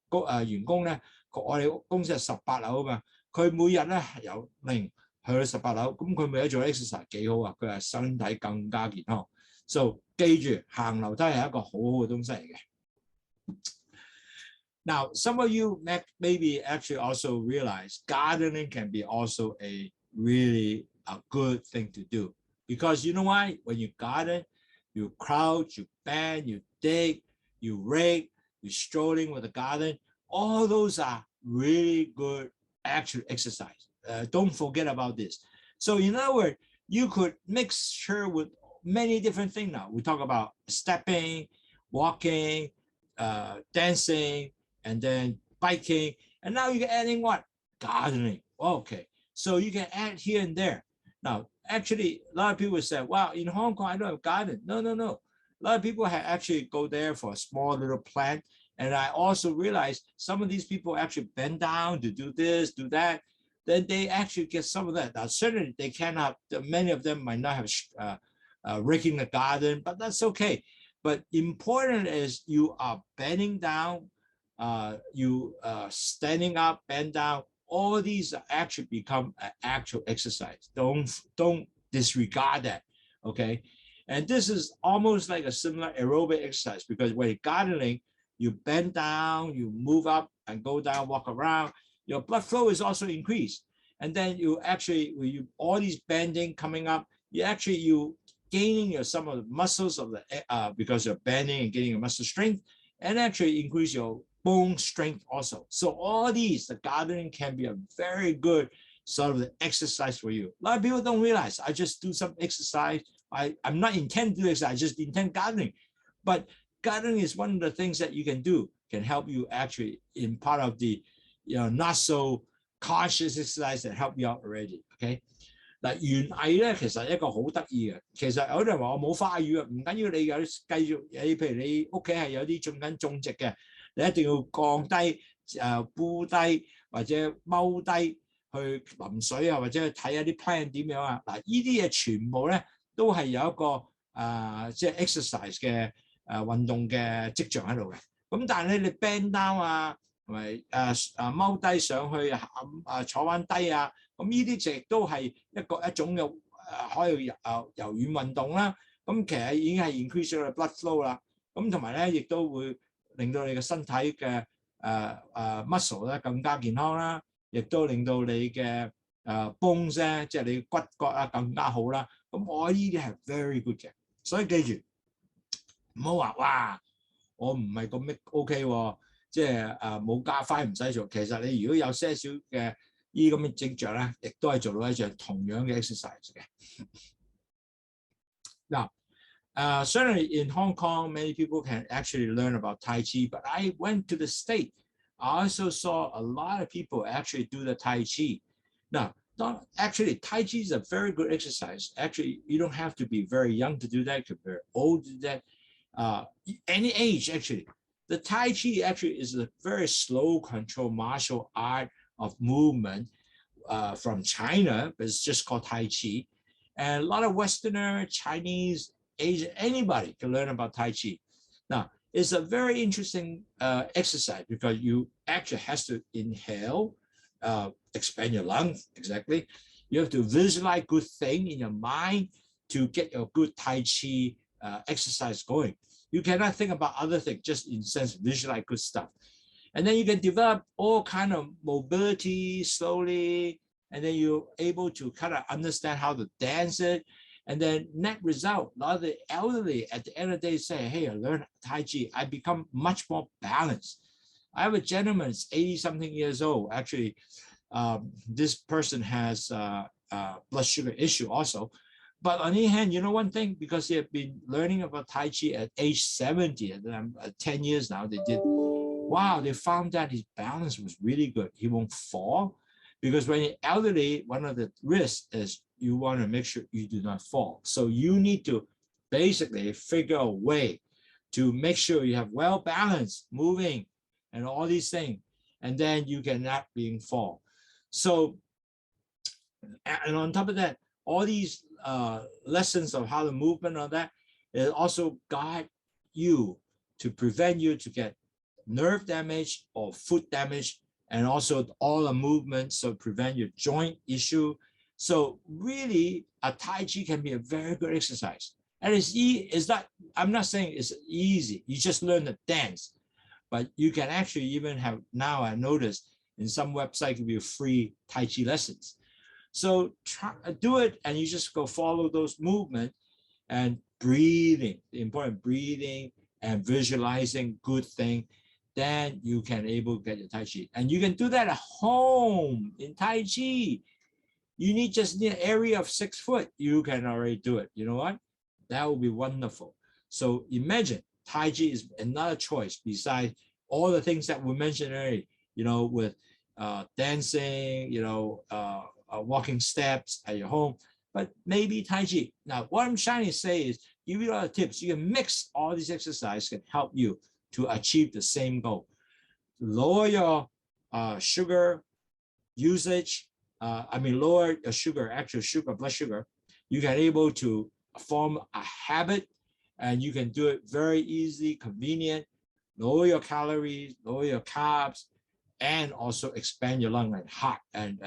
個員工咧，我哋公司係18樓啊嘛，佢每日咧由0去到18樓，咁佢每日做 exercise 幾好啊！佢係身體更加健康。So 記住行樓梯係一個好好嘅東西嚟嘅。Now, some of you maybe actually also realize gardening can be also a really good thing to do. Because you know why? When you garden, you crouch, you bend, you dig, you rake, you're strolling with the garden. All those are really good actual exercise. Don't forget about this. So in other words, you could mix sure with many different things now. We talk about stepping, walking, dancing, and then biking. And now you can add in what? Gardening. Okay. So you can add here and there. Now, actually, a lot of people say, wow, in Hong Kong, I don't have garden. No. A lot of people have actually go there for a small little plant. And I also realized some of these people actually bend down to do this, do that. Then they actually get some of that. Now, certainly they cannot, many of them might not have raking the garden, but that's okay. But important is you are bending down, you standing up, bend down. All these actually become an actual exercise. Don't disregard that, okay? And this is almost like a similar aerobic exercise because when you're gardening, you bend down, you move up and go down, walk around. Your blood flow is also increased. And then you actually, all these bending coming up, you gaining some of the muscles of the because you're bending and getting your muscle strength, and actually increase your bone strength also. So all these, the gardening can be a very good sort of the exercise for you. A lot of people don't realize I just do some exercise. I'm not intend to do exercise, I just intend gardening. But gardening is one of the things that you can do, can help you actually in part of the not so conscious exercise that help you out already. Okay. 嗱，園藝咧其實一個好得意嘅，其實有啲人話我冇花園啊，唔緊要，你有繼續，譬如你屋企係有啲種植嘅，你一定要降低鋪低或者踎低去淋水啊，或者去睇下啲 plant 點樣啊。嗱，呢啲嘢全部咧都係有一個即係 exercise 嘅運動嘅跡象喺度嘅。咁但係咧，你 bend down 啊，同埋踎低上去坐翻低啊，咁呢啲亦都係一種嘅可以柔軟運動啦。咁其實已經係 increase 咗個 blood flow 啦。咁同埋咧，亦都會令到你嘅身體嘅muscle 咧更加健康啦，亦都令到你嘅bones 咧，即係你骨骼啊更加好啦。咁我呢啲係 very good 嘅，所以記住唔好話哇，我唔係咁 OK 喎，即係冇加快唔使做。其實你如果有些少嘅呢咁嘅跡象咧，亦都係做到一樣同樣嘅 exercise 嘅。嗱。Certainly in Hong Kong, many people can actually learn about Tai Chi, but I went to the States. I also saw a lot of people actually do the Tai Chi. Now, actually, Tai Chi is a very good exercise. Actually, you don't have to be very young to do that, you can be very old to do that. Any age, actually. The Tai Chi actually is a very slow control martial art of movement from China, but it's just called Tai Chi. And a lot of Westerner, Chinese, Asian, anybody can learn about Tai Chi. Now, it's a very interesting exercise because you actually have to inhale, expand your lungs, exactly. You have to visualize good thing in your mind to get your good Tai Chi exercise going. You cannot think about other things, just in sense visualize good stuff. And then you can develop all kind of mobility slowly, and then you're able to kind of understand how to dance it. And then net result, a lot of the elderly at the end of the day say, hey, I learned Tai Chi, I become much more balanced. I have a gentleman, 80-something years old. Actually, this person has blood sugar issue also. But on the other hand, you know one thing, because he had been learning about Tai Chi at age 70, and 10 years now, they did, wow, they found that his balance was really good. He won't fall. Because when you're elderly, one of the risks is you want to make sure you do not fall. So you need to basically figure a way to make sure you have well-balanced moving and all these things, and then you cannot being fall. So, and on top of that, all these lessons of how to movement on that, it also guide you to prevent you to get nerve damage or foot damage, and also all the movements, so prevent your joint issue. So really, a Tai Chi can be a very good exercise. And it's not, I'm not saying it's easy. You just learn the dance. But you can actually even have, now I noticed, in some website, give you free Tai Chi lessons. So do it, and you just go follow those movements and breathing, the important breathing and visualizing good thing. Then you can able to get your Tai Chi. And you can do that at home in Tai Chi. You need just an area of 6 foot. You can already do it. You know what? That would be wonderful. So imagine Tai Chi is another choice besides all the things that we mentioned earlier, you know, with dancing, you know, walking steps at your home, but maybe Tai Chi. Now, what I'm trying to say is give you a lot of tips. You can mix all these exercises can help you to achieve the same goal. Lower your sugar usage, lower your sugar, actual sugar, blood sugar. You can able to form a habit, and you can do it very easy, convenient. Lower your calories, lower your carbs, and also expand your lung and heart and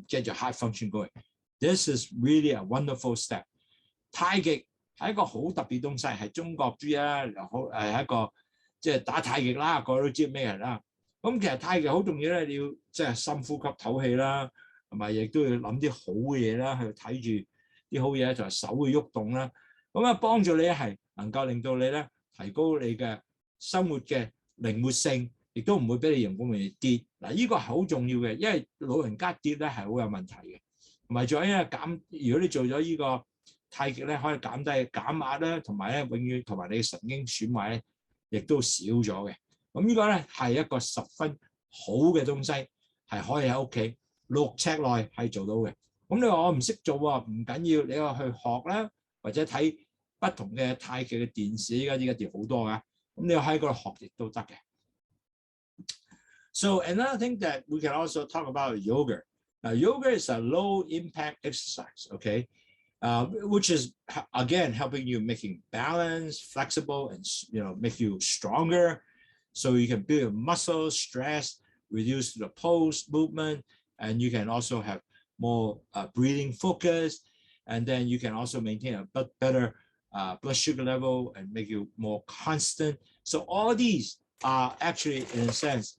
get your heart function going. This is really a wonderful step. 太極係一個好特別東西，係中國豬啦，又好係一個即係打太極啦，個個都知咩人啦。咁其實太極好重要咧，你要即係深呼吸唞氣啦，同埋亦都要諗啲好嘅嘢啦，去睇住啲好嘢，就係手會喐動啦。咁啊幫助你係能夠令到你咧提高你嘅生活嘅靈活性，亦都唔會俾你咁容易跌。嗱，呢個係好重要嘅，因為老人家跌咧係好有問題嘅。同埋仲有因為如果你做咗呢個太極咧，可以減壓啦，同埋咧永遠同埋你嘅神經損壞咧，亦都少咗嘅。咁呢個咧係一個十分好嘅東西，係可以喺屋企6尺內係做到嘅。咁你話我唔識做喎，唔緊要，你話去學啦，或者睇不同嘅太極嘅電視，依家好多㗎，咁你喺嗰度學亦都得嘅。So another thing that we can also talk about is yoga. Now, yoga is a low impact exercise, okay? which is again helping you making balance, flexible, and make you stronger, so you can build your muscles, stress, reduce the pulse movement, and you can also have more breathing focus, and then you can also maintain a better blood sugar level and make you more constant. So all these are actually, in a sense,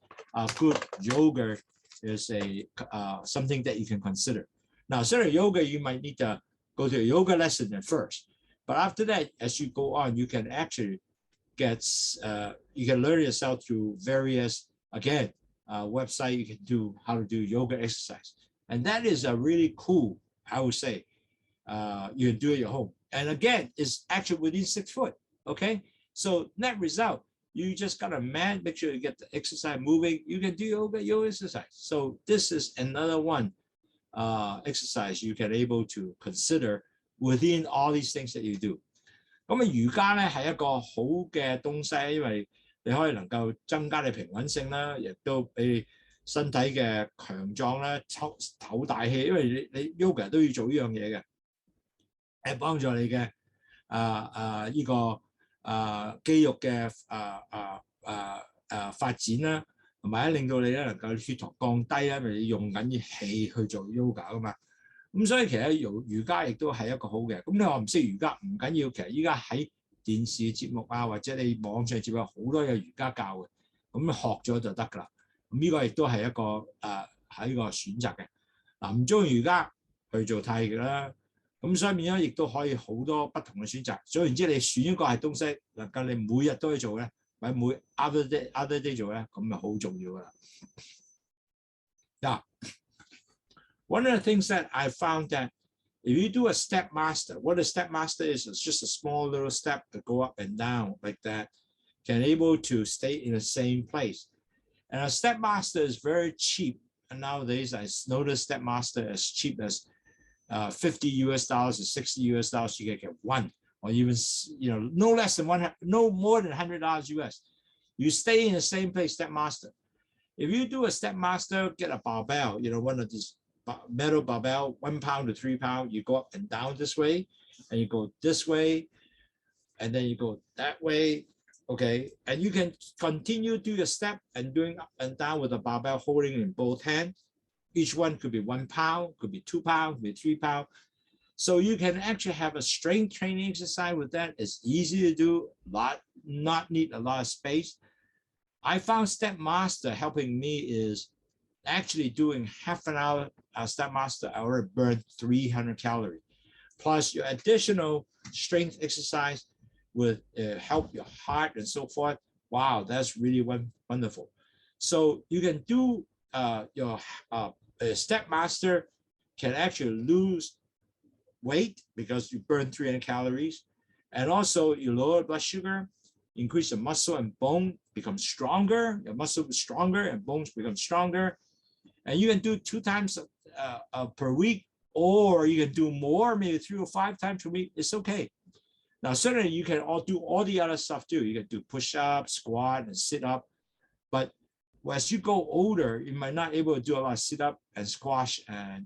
good yoga is something that you can consider. Now, certainly yoga, you might need to go to a yoga lesson at first, but after that, as you go on, you can actually you can learn yourself through various, again, website. You can do how to do yoga exercise, and that is a really cool, I would say, you can do it at your home. And again, it's actually within 6 foot. Okay, so net result, you just got a mat, make sure you get the exercise moving. You can do yoga exercise. So this is another one exercise you can able to consider within all these things that you do. 咁瑜伽咧係一個好嘅東西，因為你可以能夠增加你平穩性啦，亦都俾你身體嘅強壯啦，唞大氣，因為你 yoga 都要做呢樣嘢嘅，係幫助你嘅呢個肌肉嘅發展啦，同埋令到你咧能夠血糖降低啦，因為你用緊啲氣去做 yoga 噶嘛。咁所以其實瑜伽亦都係一個好嘅。咁你話唔識瑜伽唔緊要，其實依家喺電視節目啊，或者你網上節目好多有瑜伽教嘅，咁學咗就得㗎啦。咁呢個亦都係一個係一個選擇嘅。嗱，唔中意瑜伽去做太極啦。咁所以變咗亦都可以好多不同嘅選擇。總言之，你選一個係東西能夠你每日都去做咧，或者每 other day 做咧，咁就好重要㗎啦。嗱。One of the things that I found that if you do a step master, what a step master is just a small little step that go up and down like that, can able to stay in the same place. And a step master is very cheap. And nowadays I noticed step master as cheap as $50 or $60. You can get one, or even no less than no more than $100 US. You stay in the same place, step master. If you do a step master, get a barbell, one of these metal barbell, 1 pound to 3 pounds. You go up and down this way, and you go this way, and then you go that way. Okay, and you can continue do the step and doing up and down with the barbell, holding in both hands. Each one could be 1 pound, could be 2 pounds, could be 3 pounds. So you can actually have a strength training exercise with that. It's easy to do, not need a lot of space. I found Step Master helping me is actually doing half an hour Step Master. I already burned 300 calories. Plus your additional strength exercise will help your heart and so forth. Wow, that's really wonderful. So you can do your Step Master can actually lose weight because you burn 300 calories. And also you lower blood sugar, increase the muscle and bone become stronger. Your muscle is stronger and bones become stronger. And you can do 2 times per week, or you can do more, maybe 3 or 5 times per week. It's okay. Now, certainly you can do all the other stuff too. You can do push-up, squat, and sit-up. But as you go older, you might not be able to do a lot of sit-up and squash and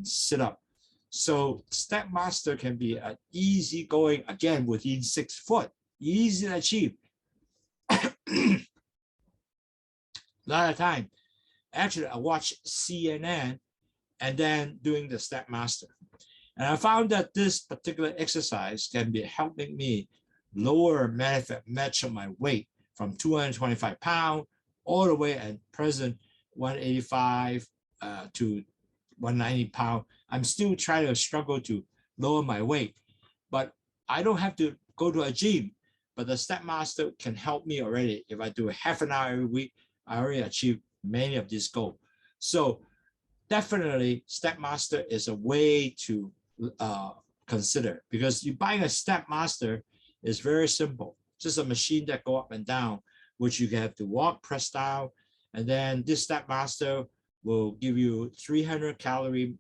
sit-up. So Step Master can be an easy going, again, within 6 foot, easy to achieve. A lot of time, actually, I watch CNN and then doing the Step Master. And I found that this particular exercise can be helping me lower much of my weight from 225 pounds all the way at present 185 to 190 pounds. I'm still trying to struggle to lower my weight, but I don't have to go to a gym. But the Step Master can help me already. If I do half an hour every week, I already achieved many of these goals. So definitely Step Master is a way to consider, because you buying a Step Master is very simple. Just a machine that go up and down, which you have to walk, press down, and then this Step Master will give you 300 calorie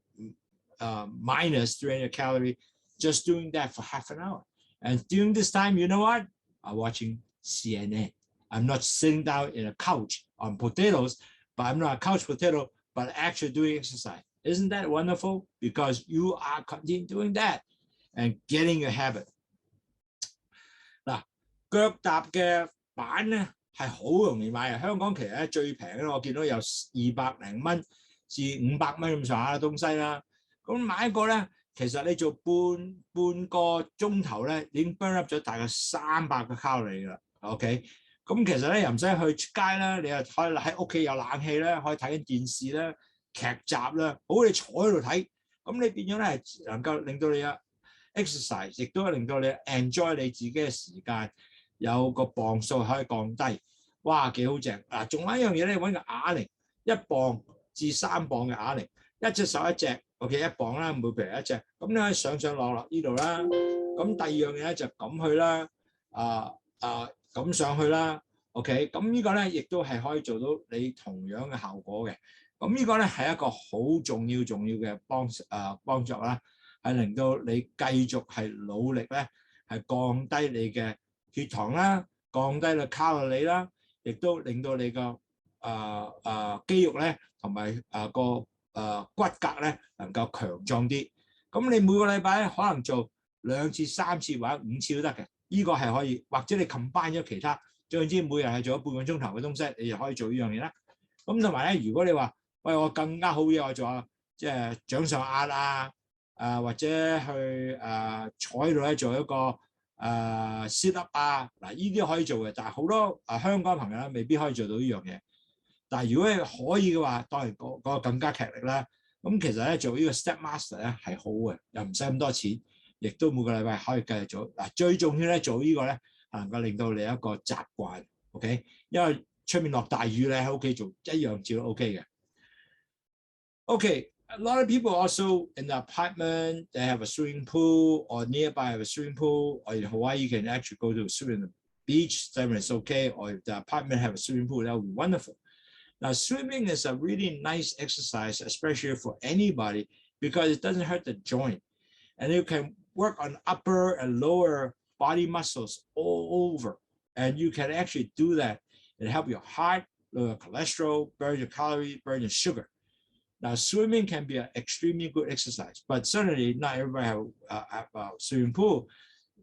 minus 300 calorie just doing that for half an hour. And during this time, you know what? I'm watching CNN. I'm not sitting down in a couch on potatoes, but I'm not a couch potato, but actually doing exercise. Isn't that wonderful? Because you are continuing doing that. and getting your habit。嗱，腳踏嘅板咧係好容易買嘅，香港其實咧最平咧，我見到有200零蚊至500蚊咁上下嘅東西啦。咁買一個咧，其實你做半個鐘頭咧，已經 burn up 咗大概300個卡路里㗎啦。OK， 咁其實咧又唔使去出街啦，你又可以喺屋企有冷氣啦，可以睇緊電視啦、劇集啦，好你坐喺度睇，咁你變咗咧係能夠令到你有 exercise， 亦都令到你 enjoy 你自己嘅時間，有個磅數可以降低，哇幾好正！嗱，仲有一樣嘢咧，揾個啞鈴，1磅至3磅嘅啞鈴，一隻手一隻 ，OK 1磅啦，每譬如一隻，咁你可以上落呢度啦。咁第二樣嘢咧就咁去啦，咁上去啦 ，OK， 咁呢個咧亦都係可以做到你同樣嘅效果嘅。咁呢個咧係一個好重要嘅幫助啦，係令到你繼續係努力咧，係降低你嘅血糖啦，降低你卡路里啦，亦都令到你個肌肉咧同埋骨骼咧能夠強壯啲。咁你每個禮拜可能做2次、3次或者5次都得嘅。呢個係可以，或者你 combine 咗其他，總之每日係做咗半個鐘頭嘅東西，你就可以做呢樣嘢啦。咁同埋咧，如果你話喂我更加好嘢，我做下即係掌上壓或者去坐喺度咧做一個sit up 嗱呢啲可以做嘅，但係好多香港朋友咧未必可以做到呢樣嘢。但係如果你可以嘅話，當然嗰個更加劇力啦。咁其實咧做呢個 step master 咧係好嘅，又唔使咁多錢。亦都每個禮拜可以繼續做嗱，最重要咧做呢個咧能夠令到你一個習慣 ，OK？ 因為出面落大雨咧喺屋企做一樣照都 OK 嘅。OK， a lot of people also in the apartment they have a swimming pool or nearby have a swimming pool, or in Hawaii you can actually go to swim in the beach, then it's okay. Or if the apartment have a swimming pool, that would be wonderful. Now swimming is a really nice exercise, especially for anybody, because it doesn't hurt the joint, and you can work on upper and lower body muscles all over, and you can actually do that and help your heart, lower cholesterol, burn your calories, burn your sugar. Now, swimming can be an extremely good exercise, but certainly not everybody have a swimming pool.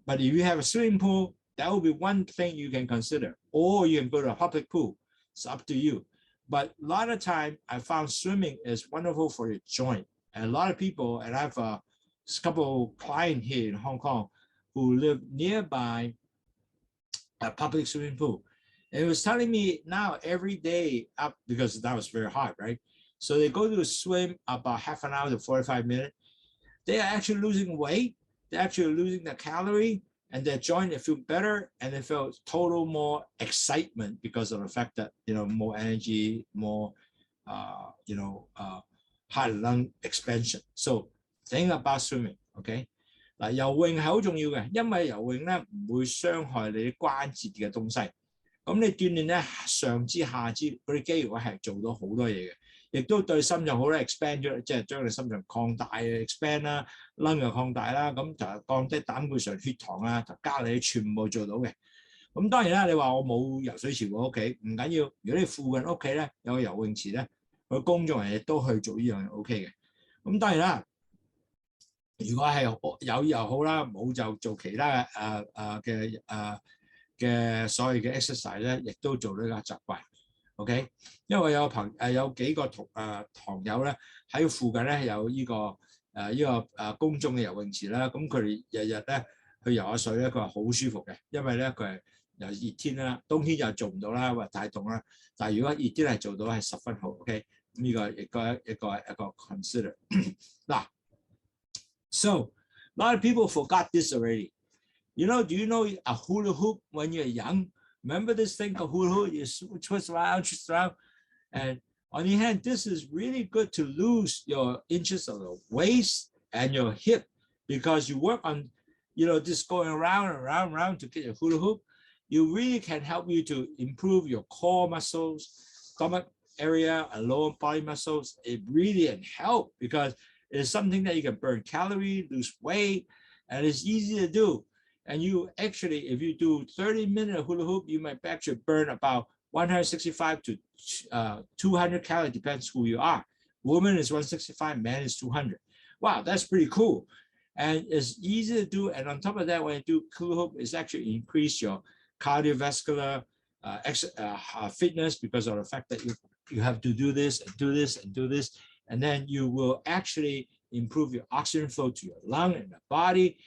But if you have a swimming pool, that will be one thing you can consider, or you can go to a public pool. It's up to you. But a lot of time, I found swimming is wonderful for your joint, and a lot of people, and I've a couple of clients here in Hong Kong who live nearby a public swimming pool. And it was telling me now every day up, because that was very hot, right? So they go to swim about half an hour to 45 minutes. They are actually losing weight. They're actually losing the calorie, and their joint, they feel better, and they feel total more excitement because of the fact that, more energy, more, heart and lung expansion. So think about swimming, OK？ 嗱，游泳係好重要嘅，因為游泳咧唔會傷害你啲關節嘅東西。咁你鍛鍊咧上肢、下肢嗰啲肌肉係做到好多嘢嘅，亦都對心臟好咧 expand 咗，即係將你心臟擴大 expand 啦，lung 又擴大啦，咁就降低膽固醇、血糖啊，就加你全部做到嘅。咁當然啦，你話我冇游水池喎屋企，唔緊要。如果你附近屋企咧有個游泳池咧，佢公眾人亦都去做呢樣嘢 OK 嘅。咁當然啦。如果係有又好啦，冇就做其他嘅所謂嘅 exercise 咧，亦都做呢個習慣 ，OK？ 因為有幾個堂友咧喺附近咧有呢個公眾嘅游泳池啦，咁佢哋日日咧去游下水咧，佢話好舒服嘅，因為咧佢係又熱天啦，冬天就做唔到啦，或者太凍啦，但係如果熱天係做到係十分好 ，OK？ 呢個亦都一個 consider 嗱。So, a lot of people forgot this already. Do you know a hula hoop when you're young? Remember this thing called hula hoop? You twist around, and on the hand, this is really good to lose your inches of the waist and your hip, because you work on, just going around and around and around to get your hula hoop. You really can help you to improve your core muscles, stomach area, and lower body muscles. It really can help because it's something that you can burn calories, lose weight, and it's easy to do. And you actually, if you do 30-minute hula hoop, you might actually burn about 165 to 200 calories, depends who you are. Woman is 165, man is 200. Wow, that's pretty cool. And it's easy to do. And on top of that, when you do hula hoop, it's actually increase your cardiovascular fitness because of the fact that you have to do this and do this and do this. And then you will actually improve your oxygen flow to your lung and the body.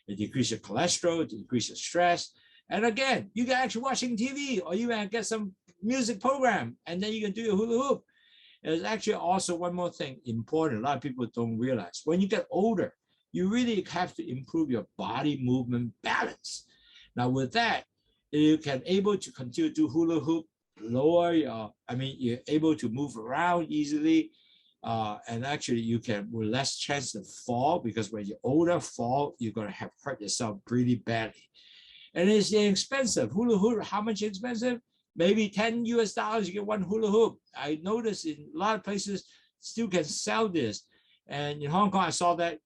It decreases your cholesterol, it decreases your stress. And again, you can actually watching TV or you can get some music program and then you can do your hula hoop. There's actually also one more thing important. A lot of people don't realize. When you get older, you really have to improve your body movement balance. Now with that, you can able to continue to do hula hoop, lower your, you're able to move around easily. And actually you can with less chance to fall because when you're older, fall, you're going to have hurt yourself pretty badly. And it's expensive. Hula hoop, how much expensive? Maybe $10 US, you get one hula hoop. I noticed in a lot of places still can sell this. And in Hong Kong, I saw that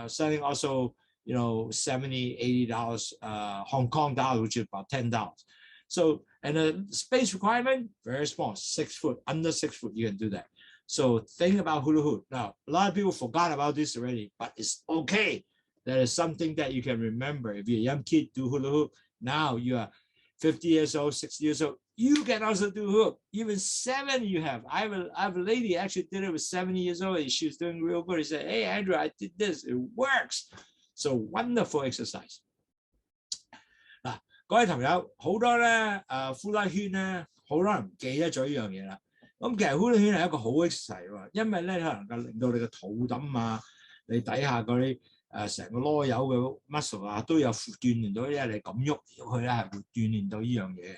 selling also, $70, $80 Hong Kong dollars, which is about $10. So, and the space requirement, very small, 6 foot, under 6 foot, you can do that. So think about hula hoop. Now, a lot of people forgot about this already, but it's okay. That is something that you can remember. If you're a young kid, do hula hoop. Now you are 50 years old, 60 years old, you can also do hoop. Even 70 you have. I have a lady actually did it with 70 years old. And she was doing real good. She said, hey, Andrew, I did this. It works. So wonderful exercise. 嗱，各位朋友，好多咧呼拉圈咧，好多人唔記得咗呢樣嘢啦。咁其實呼拉圈係一個好 exercise 喎，因為咧能夠令到你個肚墩啊，你底下嗰啲成個籮柚嘅 muscle 啊，都有鍛鍊到，因為你咁喐佢咧係會鍛鍊到呢樣嘢。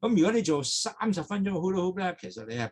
咁如果你做30分鐘嘅 hula hoop 咧，其實你係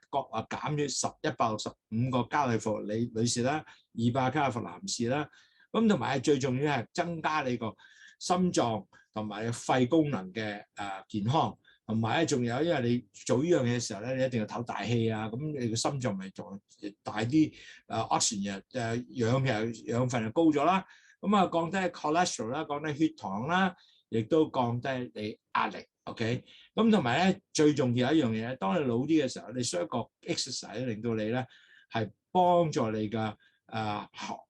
減咗165個卡路里女士啦，200卡路里男士啦。咁同埋最重要係增加你個心臟同埋肺功能嘅健康，同埋咧仲有因為你做呢樣嘢嘅時候咧，你一定要唞大氣啊，咁你個心臟咪仲大啲oxygen 養分就高咗啦，咁啊降低 cholesterol 啦，降低血糖啦，亦都降低你壓力。OK， 咁同埋咧最重要一樣嘢，當你老啲嘅時候，你需要一個 exercise 令到你咧係幫助你嘅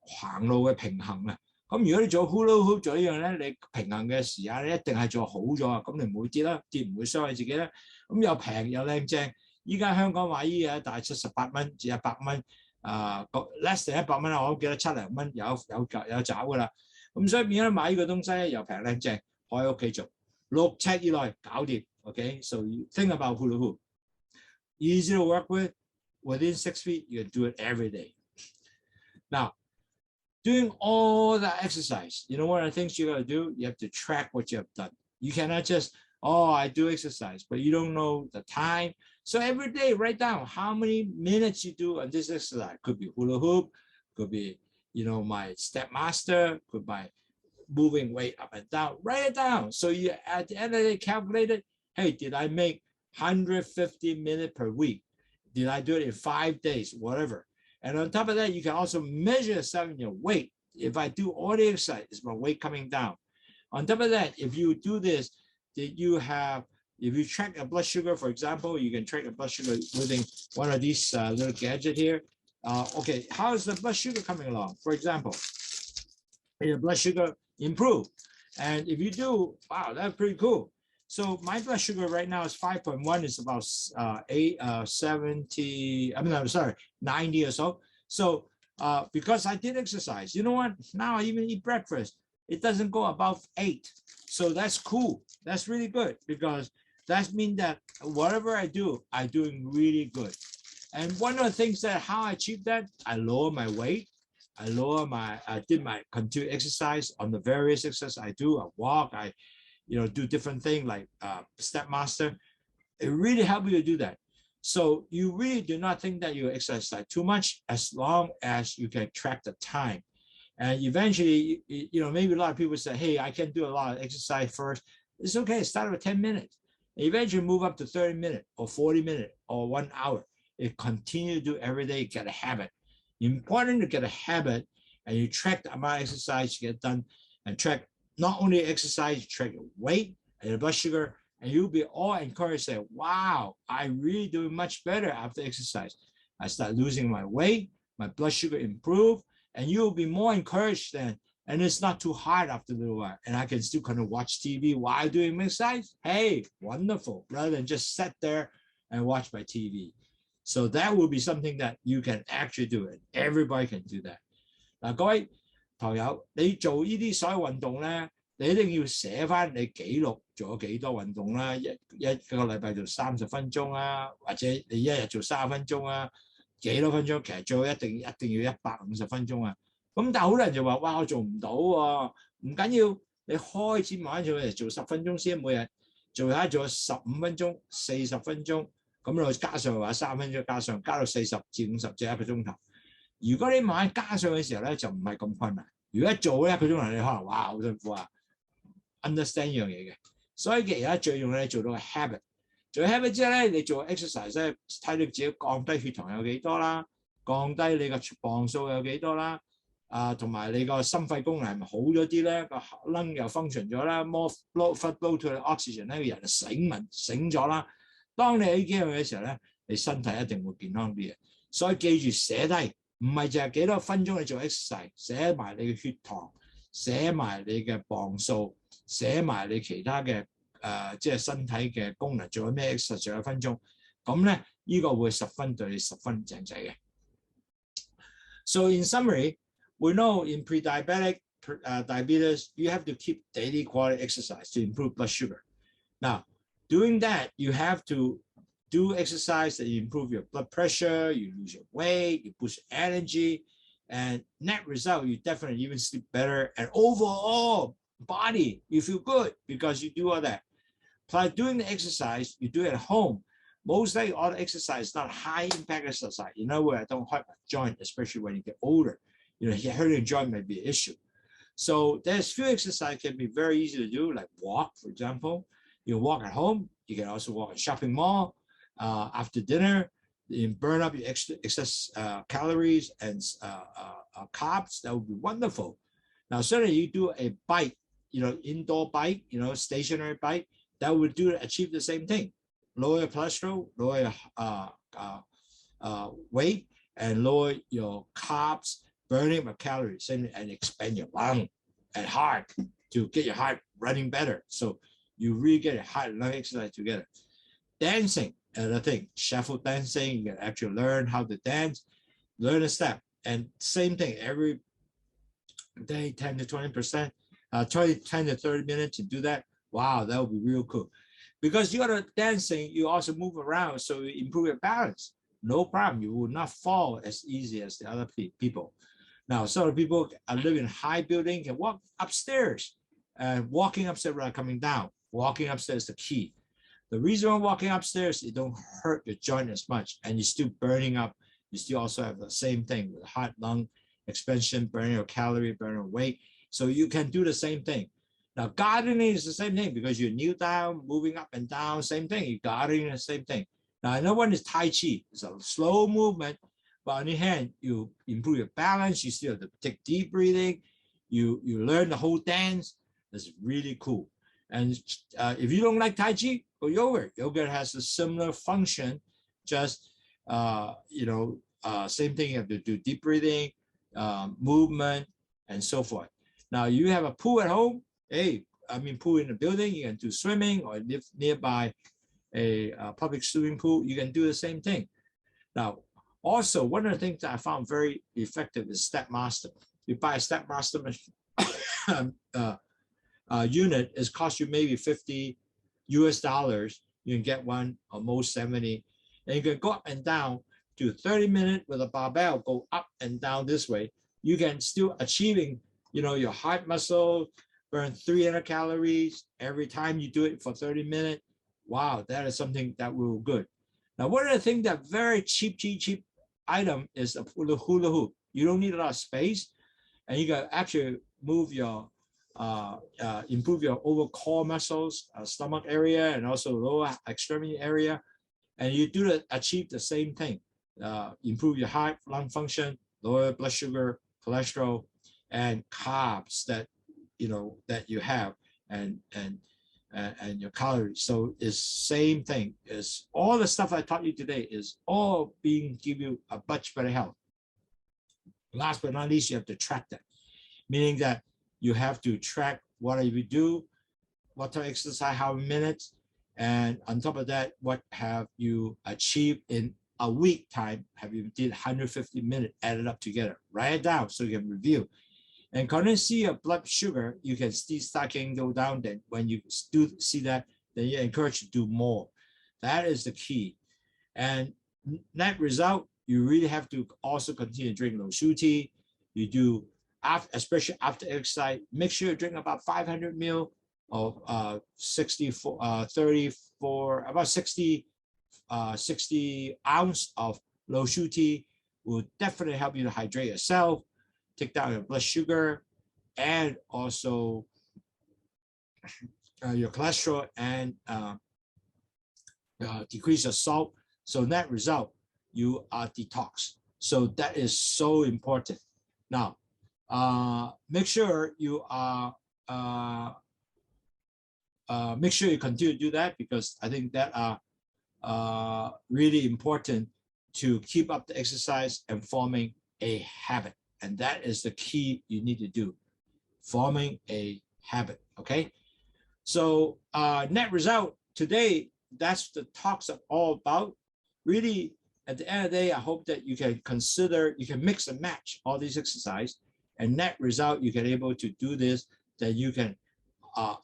行路嘅平衡啊。咁如果你做 hula hoop 做呢樣咧，你平衡嘅時間咧一定係做好咗啊。咁你唔會跌啦，跌唔會傷害自己啦。咁又平又靚正。依家香港買依嘢大概78蚊至100蚊，less than 100蚊啦，我都記得7零蚊有找噶啦。咁所以變咗買呢個東西咧又平靚正，可以喺屋企做。6尺以內搞掂 ，OK？ So you think about hula hoop, easy to work with, within 6 feet, you can do it every day. Now, doing all that exercise, you know what are the things you got to do? You have to track what you have done. You cannot just, oh, I do exercise, but you don't know the time. So every day, write down how many minutes you do on this exercise. Could be hula hoop, could be, my step master, could be moving weight up and down. Write it down. So you at the end of the day calculate it. Hey, did I make 150 minutes per week? Did I do it in 5 days? Whatever. And on top of that, you can also measure yourself in your weight. If I do all the exercise, is my weight coming down? On top of that, if you do this, if you track your blood sugar, for example, you can track your blood sugar using one of these little gadgets here. Okay, how is the blood sugar coming along? For example, your blood sugar improve. And if you do, wow, that's pretty cool. So my blood sugar right now is 5.1. It's about 90 or so. So because I did exercise, you know what? Now I even eat breakfast. It doesn't go above 8. So that's cool. That's really good because that means that whatever I do, I'm doing really good. And one of the things that how I achieve that, I lower my weight. I did my continued exercise on the various exercises I do. I walk, I do different things like step master. It really helps you to do that. So you really do not think that you exercise too much as long as you can track the time. And eventually, maybe a lot of people say, hey, I can do a lot of exercise first. It's okay, start with 10 minutes. Eventually move up to 30 minutes or 40 minutes or 1 hour. It continue to do every day, get a habit. Important to get a habit and you track the amount of exercise you get done and track not only exercise, you track your weight and your blood sugar, and you'll be all encouraged to say, wow, I really doing much better after exercise. I start losing my weight, my blood sugar improve, and you'll be more encouraged than, and it's not too hard after a little while, and I can still kind of watch TV while doing exercise. Hey, wonderful, rather than just sit there and watch my TV. So that will be something that you can actually do it. Everybody can do that. 嗱，各位朋友，你做呢啲所有運動咧，你一定要寫翻你記錄做咗幾多運動啦，一個禮拜做30分鐘啊，或者你一日做30分鐘啊，幾多分鐘？其實最好一定要150分鐘啊。咁但係好多人就話：哇，我做唔到喎，唔緊要，你開始慢慢做10分鐘先，每日做15分鐘、40分鐘，咁你加上話3分鐘，加到40至50至1個鐘頭。如果你慢慢加上嘅時候咧，就唔係咁困難。如果一做1個鐘頭，你可能哇好辛苦啊 ，understand 呢樣嘢嘅。所以而家最重要咧做到個 habit， 做 habit 之後咧，你做 exercise 咧，睇你自己降低血糖有幾多啦，降低你個磅數有幾多啦。同埋你個心肺功能係咪好咗啲咧？個 lung 又 function 咗啦 ，more blood flow to oxygen 咧，個人醒咗啦。當你呢幾樣嘢嘅時候咧，你身體一定會健康啲嘅。所以記住寫低，唔係淨係幾多分鐘你做 exercise， 寫埋你嘅血糖，寫埋你嘅磅數，寫埋你其他嘅即係身體嘅功能做咗咩 exercise 做咗分鐘，咁咧呢個會對你十分正仔嘅。So in summary。We know in pre-diabetic diabetes, you have to keep daily quality exercise to improve blood sugar. Now, doing that, you have to do exercise that you improve your blood pressure, you lose your weight, you boost energy, and net result, you definitely even sleep better. And overall body, you feel good because you do all that. Plus, doing the exercise, you do it at home. Most likely, all the exercise is not high impact exercise. In other words, I don't hurt my joint, especially when you get older. Hurting a joint may be an issue. So there's few exercise can be very easy to do, like walk, for example. You walk at home. You can also walk at shopping mall after dinner. You burn up your excess calories and carbs. That would be wonderful. Now, certainly you do a bike, indoor bike, stationary bike. That would achieve the same thing. Lower your cholesterol, lower your weight, and lower your carbs. Burning of calories and expand your lung and heart to get your heart running better. So you really get a heart and lung exercise together. Dancing, another thing, shuffle dancing, you can actually learn how to dance, learn a step. And same thing, every day, 10 to 20%, 10 to 30 minutes to do that. Wow, that would be real cool. Because you're dancing, you also move around, so you improve your balance. No problem, you will not fall as easy as the other people. Now, some people live in high building can walk upstairs, and walking upstairs rather coming down. Walking upstairs is the key. The reason why walking upstairs, it don't hurt your joint as much, and you're still burning up. You still also have the same thing with heart, lung expansion, burning your calorie, burning your weight. So you can do the same thing. Now, gardening is the same thing because you kneel down, moving up and down, same thing. You gardening the same thing. Now, another one is Tai Chi. It's a slow movement. But on the other hand, you improve your balance, you still have to take deep breathing, you learn the whole dance. That's really cool. And if you don't like Tai Chi, go yoga. Yoga has a similar function, just, same thing, you have to do deep breathing, movement, and so forth. Now, you have a pool at home. Pool in the building, you can do swimming, or live nearby a public swimming pool, you can do the same thing. Now, also, one of the things that I found very effective is Stepmaster. You buy a Stepmaster unit, it costs you maybe $50 US. You can get one, or most 70. And you can go up and down to 30 minutes with a barbell, go up and down this way. You can still achieving, your heart muscle, burn 300 calories every time you do it for 30 minutes. Wow, that is something that will be good. Now, one of the things that very cheap item is a hula hoop. You don't need a lot of space, and you can actually move your improve your over core muscles, stomach area, and also lower extremity area, and you achieve the same thing. Improve your heart, lung function, lower blood sugar, cholesterol, and carbs that you have, and your calories. So it's same thing. Is all the stuff I taught you today is all give you a much better health. Last but not least, you have to track that, meaning that you have to track what you do, what type of exercise, how many minutes, and on top of that, what have you achieved in a week time? Have you did 150 minutes added up together? Write it down so you can review. And when you see your blood sugar, you can start getting go down. Then when you do see that, then you're encouraged to do more. That is the key. And net result, you really have to also continue to drink Lowsutea. You do, especially after exercise, make sure you drink about 500 ml of about 60 ounce of Lowsutea will definitely help you to hydrate yourself, take down your blood sugar, and also your cholesterol, and decrease your salt. So net result, you are detox. So that is so important. Now, make sure you are make sure you continue to do that, because I think that are really important to keep up the exercise and forming a habit. And that is the key you need to do, forming a habit. Okay. So net result today, that's the talks are all about. Really, at the end of the day, I hope that you can consider, you can mix and match all these exercise, and net result, you can able to do this, that you can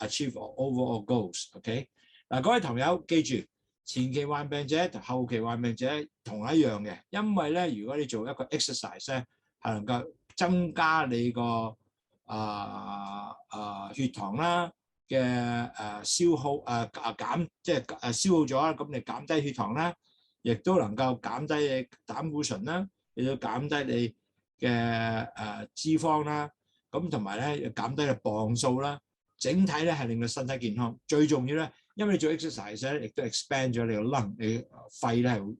achieve overall goals. OK， 嗱，各位朋友記住，前期患病者同後期患病者同一樣嘅，因為咧，如果你做一個 exercise 咧，係能夠增加你個血糖啦嘅消耗減，即係消耗咗啦，咁你減低血糖啦，亦都能夠減低你膽固醇啦，亦都減低你嘅脂肪啦，咁同埋咧減低你磅數啦，整體咧係令到身體健康。最重要咧，因為你做 exercise 咧，亦都 expand 咗你個 lung， 你肺咧係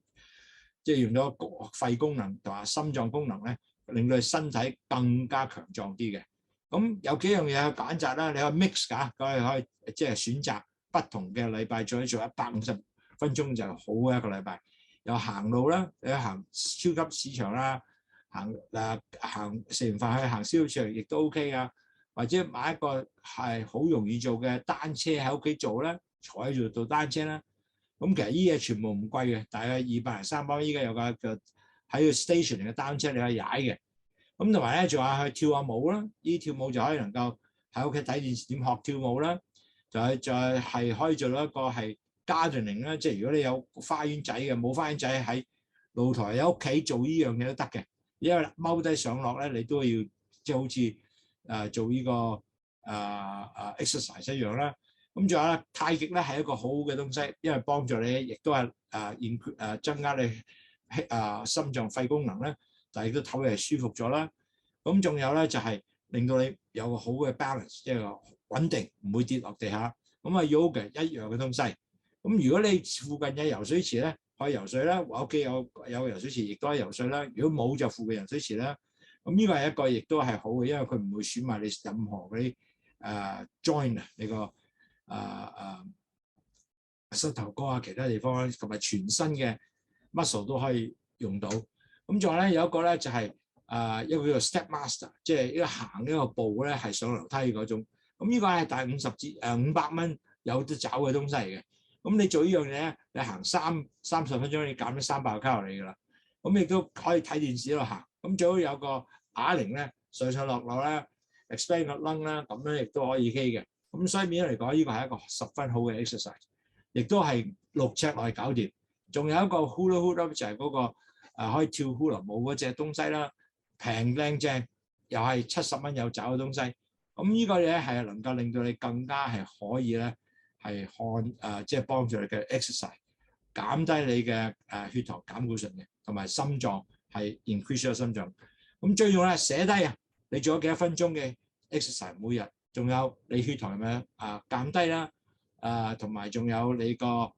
即係用咗肺功能同埋心臟功能咧，令到你身體更加強壯啲嘅。咁有幾樣嘢去揀擇啦，你可以 mix 㗎，可以即係選擇不同嘅禮拜做150分鐘就好嘅一個禮拜。有行路啦，你行超級市場啦，行食完飯去行超級市場亦都 OK 㗎。或者買一個係好容易做嘅單車喺屋企做啦，坐喺度做單車啦。咁其實依嘢全部唔貴嘅，大概200零300蚊。依家有個喺個 station 嘅單車你可以踩嘅。咁同埋咧，仲有去跳下舞啦。依跳舞就可以能夠喺屋企睇電視點學跳舞啦。就係可以做到一個係 gardening 啦，即係如果你有花園仔嘅，冇花園仔喺露台喺屋企做依樣嘢都得嘅。因為踎低上落咧，你都要即係好似做呢個exercise 一樣啦。咁仲有咧，太極咧係一個好好嘅東西，因為幫助你，亦都係增加你心臟肺功能咧，但係亦都唞係舒服咗啦。咁仲有咧就係令到你有個好嘅 balance， 即係穩定，唔會跌落地下。咁啊 yoga 一樣嘅東西。咁如果你附近有游水池咧，可以游水啦。我屋企有游水池，亦都可以游水啦。如果冇就附近游水池啦。咁呢個係一個亦都係好嘅，因為佢唔會損埋你任何嗰啲joint 啊，你個膝頭哥啊，其他地方同埋全身嘅 muscle 都可以用到。咁仲有咧有一個咧就係一個叫做 step master， 即係一個行一個步咧係上樓梯嗰種。咁呢個係大50至500蚊有得找嘅東西嚟嘅。咁你做呢樣嘢咧，你行30分鐘，你減咗300卡路里㗎啦。咁亦都可以睇電視喺度行。咁最好有個啞鈴咧，上落啦 ，expand 個 lung 啦，咁樣亦都可以 OK 嘅。咁所以面嚟講，呢個係一個十分好嘅 exercise， 亦都係6尺內搞掂。仲有一個 hula hoop 就係嗰個可以跳 hula 舞嗰隻東西啦，平靚正，又係70蚊有找嘅東西。咁呢個嘢係能夠令到你更加係可以咧係即係幫助你嘅 exercise， 減低你嘅血糖膽固醇嘅，同埋心臟係 increase 咗心臟。咁最重要咧寫低啊，你做咗幾多分鐘嘅 exercise 每日，仲有你血糖係咪減低啦？同埋仲有你個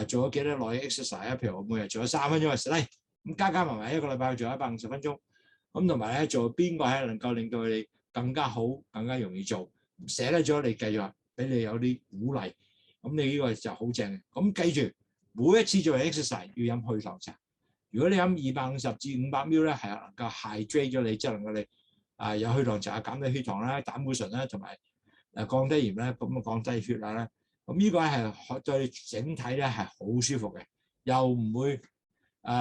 做咗幾多耐 exercise 啊？譬如我每日做咗3分鐘就寫低，咁加埋一個禮拜做150分鐘。咁同埋咧做邊個係能夠令到你更加好、更加容易做，寫低咗你繼續俾你有啲鼓勵。咁你呢個就好正嘅。咁記住每一次做完 exercise 要飲去糖茶。如果你飲250至500ml咧，係能夠 hydrate 咗你，即係能夠你有血糖茶減低血糖啦、膽固醇啦，同埋降低鹽啦，咁降低血壓啦。咁呢個係對整體咧係好舒服嘅，又唔會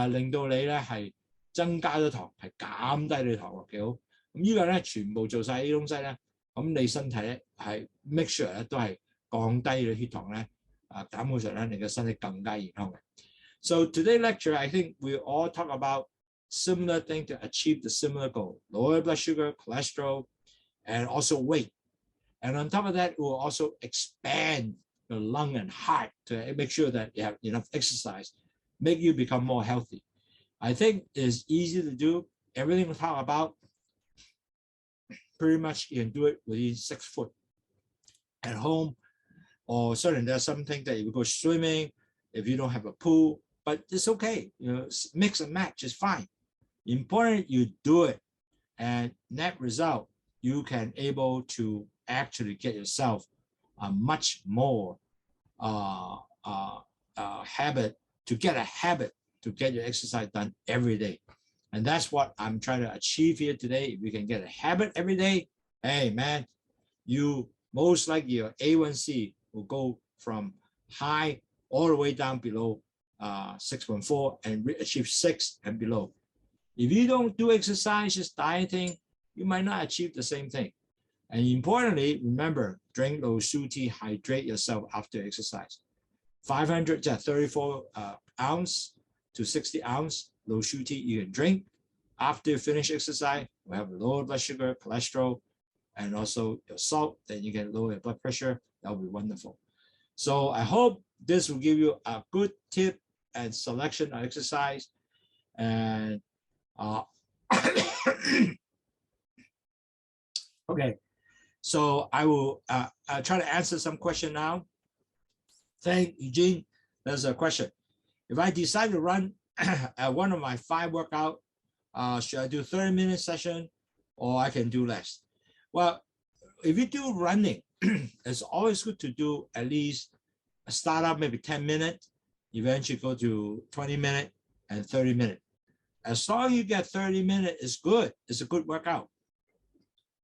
令到你咧係增加咗糖，係減低你糖喎，幾好。咁呢個咧全部做晒呢啲東西咧，咁你身體咧係 make sure 咧都係降低你血糖咧，膽固醇咧，令個身體更加健康嘅。So today's lecture, I think we all talk about similar thing to achieve the similar goal: lower blood sugar, cholesterol, and also weight. And on top of that, we'll also expand your lung and heart to make sure that you have enough exercise, make you become more healthy. I think it's easy to do. Everything we talk about, pretty much you can do it within 6 foot at home, or certainly there's something that you go swimming if you don't have a pool, but it's okay. Mix and match is fine. Important you do it, and net result, you can able to actually get yourself a much more habit, to get a habit to get your exercise done every day. And that's what I'm trying to achieve here today. If you can get a habit every day, hey man, you most likely your A1C will go from high all the way down below 6.4 and achieve 6 and below. If you don't do exercise, just dieting, you might not achieve the same thing. And importantly, remember, drink Lowsutea, hydrate yourself after exercise. 500 to 34 ounce to 60 ounce Lowsutea you can drink. After you finish exercise, we have lower blood sugar, cholesterol, and also your salt. Then you can lower your blood pressure. That will be wonderful. So I hope this will give you a good tip and selection of exercise. And okay, so I will try to answer some question now. Thank Eugene. There's a question. If I decide to run at one of my 5 workout, should I do 30-minute session or I can do less? Well, if you do running, it's always good to do at least a start up maybe 10 minutes, eventually go to 20 minutes and 30 minutes. As long as you get 30 minutes, it's good. It's a good workout.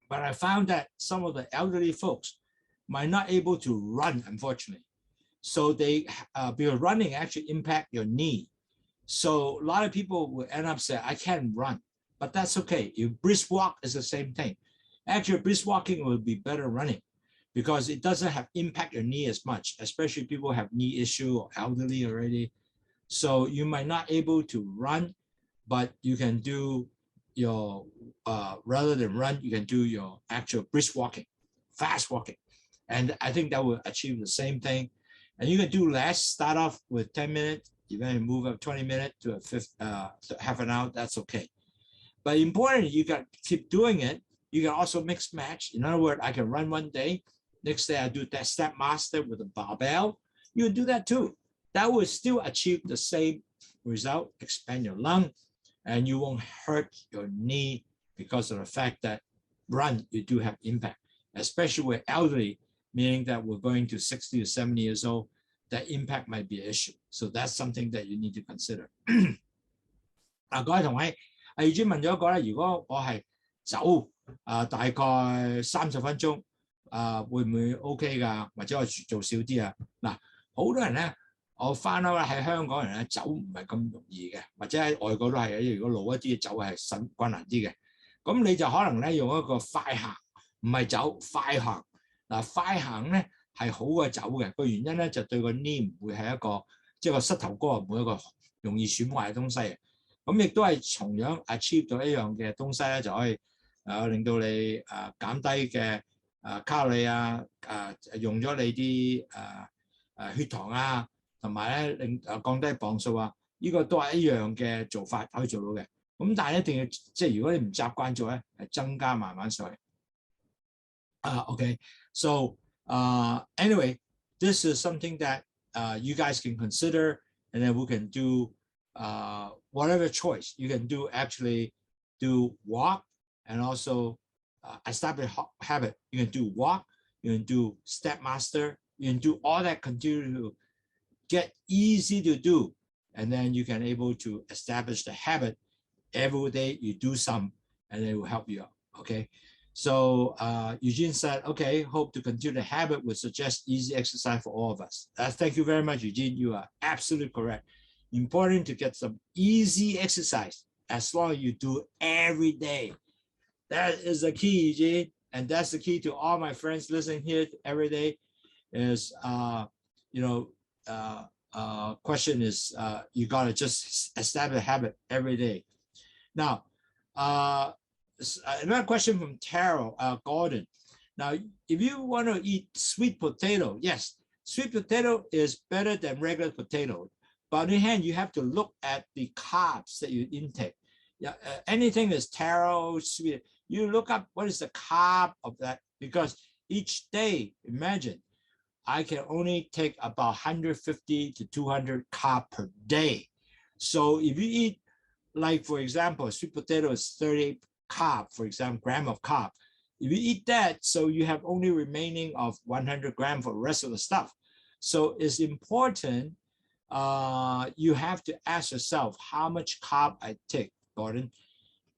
But I found that some of the elderly folks might not able to run, unfortunately. So they, because running actually impact your knee. So a lot of people will end up saying, I can't run, but that's okay. If brisk walk is the same thing. Actually, brisk walking will be better running because it doesn't have impact your knee as much, especially people have knee issue or elderly already. So you might not able to run, but you can do your, rather than run, you can do your actual brisk walking, fast walking. And I think that will achieve the same thing. And you can do less, start off with 10 minutes, even move up 20 minutes to half an hour, that's okay. But important, you got to keep doing it. You can also mix match. In other words, I can run one day, next day I do that step master with a barbell. You can do that too. That will still achieve the same result, expand your lung, and you won't hurt your knee because of the fact that run, you do have impact, especially with elderly, meaning that we're going to 60 to 70 years old, that impact might be an issue. So that's something that you need to consider. 各位同學，已經問咗一個咧，如果我係走大概30分鐘，會唔會 OK 㗎？或者我做少啲啊？嗱，好多人咧，我翻屋喺香港人咧走唔係咁容易嘅，或者喺外國都係嘅。如果老一啲走係困難啲嘅，咁你就可能咧用一個快行，唔係走快行。嗱，快行咧係好過走嘅，個原因咧就對個 knee 唔會係一個，即係個膝頭哥唔會一個容易損壞嘅東西。咁亦都係同樣 achieve 到一樣嘅東西咧，就可以令到你減低嘅卡路里用咗你啲血糖啊，同埋咧降低磅數啊，呢個都係一樣嘅做法可以做到嘅。咁但係一定要即係如果你唔習慣做咧，係增加慢慢上去。Okay, so anyway, this is something that you guys can consider, and then we can do whatever choice. You can do actually do walk and also establish habit. You can do walk, you can do step master, you can do all that, continue to get easy to do, and then you can able to establish the habit. Every day you do some, and it will help you out. Okay, so Eugene said, okay, hope to continue the habit would suggest easy exercise for all of us. Thank you very much, Eugene. You are absolutely correct. Important to get some easy exercise as long as you do every day. That is the key, Eugene. And that's the key to all my friends listening here every day is, question is, you got to just establish a habit every day. Now, another question from Terrell Gordon. Now, if you want to eat sweet potato, yes, sweet potato is better than regular potato. But on the other hand, you have to look at the carbs that you intake. Yeah, anything that's taro, sweet, you look up what is the carb of that, because each day, imagine, I can only take about 150 to 200 carb per day. So if you eat, like for example, sweet potato is 30 carb, for example, gram of carb. If you eat that, so you have only remaining of 100 grams for the rest of the stuff. So it's important, you have to ask yourself how much carb I take, Gordon.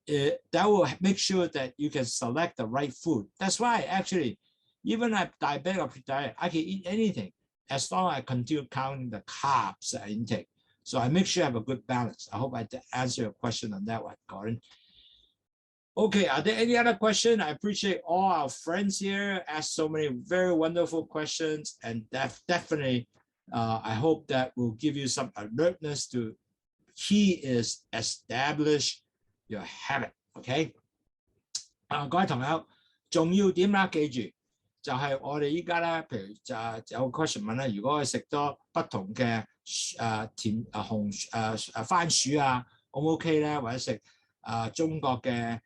That will make sure that you can select the right food. That's why actually, even I'm diabetic or pre-diabetic, I can eat anything as long as I continue counting the carbs that I intake. So I make sure I have a good balance. I hope I answer your question on that one, Gordon. Okay, are there any other questions? I appreciate all our friends here asked so many very wonderful questions, and definitely, I hope that will give you some alertness to key is establish your habit. Okay，各位朋友，重要點啦，記住就係我哋依家咧，譬如就有 question 問咧，如果佢食多不同嘅番薯啊 ，O 唔 OK 咧？或者食中國嘅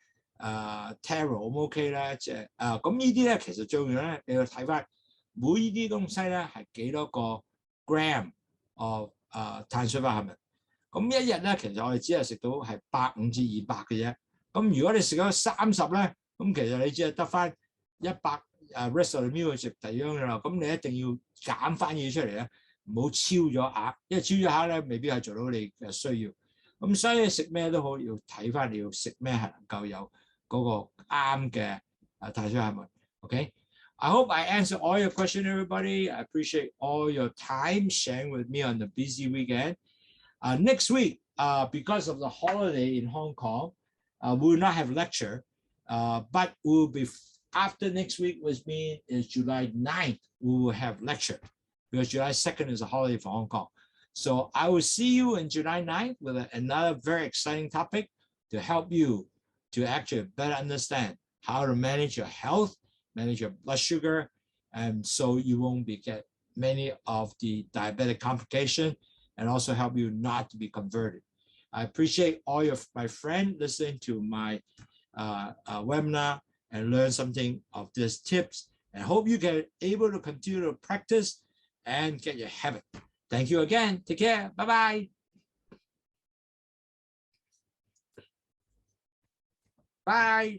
taro ，O 唔 OK 咧？即係咁呢啲咧，其實最重要咧，你要睇翻每呢啲東西咧係幾多個 gram of 碳水化合物。咁一日咧，其實我哋只係食到係150至200嘅啫。咁如果你食咗30咧，咁其實你只係得翻100rest of the meal 去食第二樣嘅啦。咁你一定要減翻嘢出嚟咧，唔好超咗額，因為超咗額咧未必係做到你嘅需要。咁所以食咩都好，要睇翻你要食咩係能夠有嗰個啱嘅碳水化合物。Okay, I hope I answered all your questions, everybody. I appreciate all your time sharing with me on the busy weekend. Next week, because of the holiday in Hong Kong, we will not have lecture, but we will be after next week, which means is July 9th, we will have lecture because July 2nd is a holiday for Hong Kong. So I will see you in July 9th with another very exciting topic to help you to actually better understand how to manage your health, manage your blood sugar, and so you won't get many of the diabetic complications, and also help you not to be converted. I appreciate all my friends listening to my webinar and learn something of these tips, and hope you get able to continue to practice and get your habit. Thank you again. Take care. Bye-bye. Bye.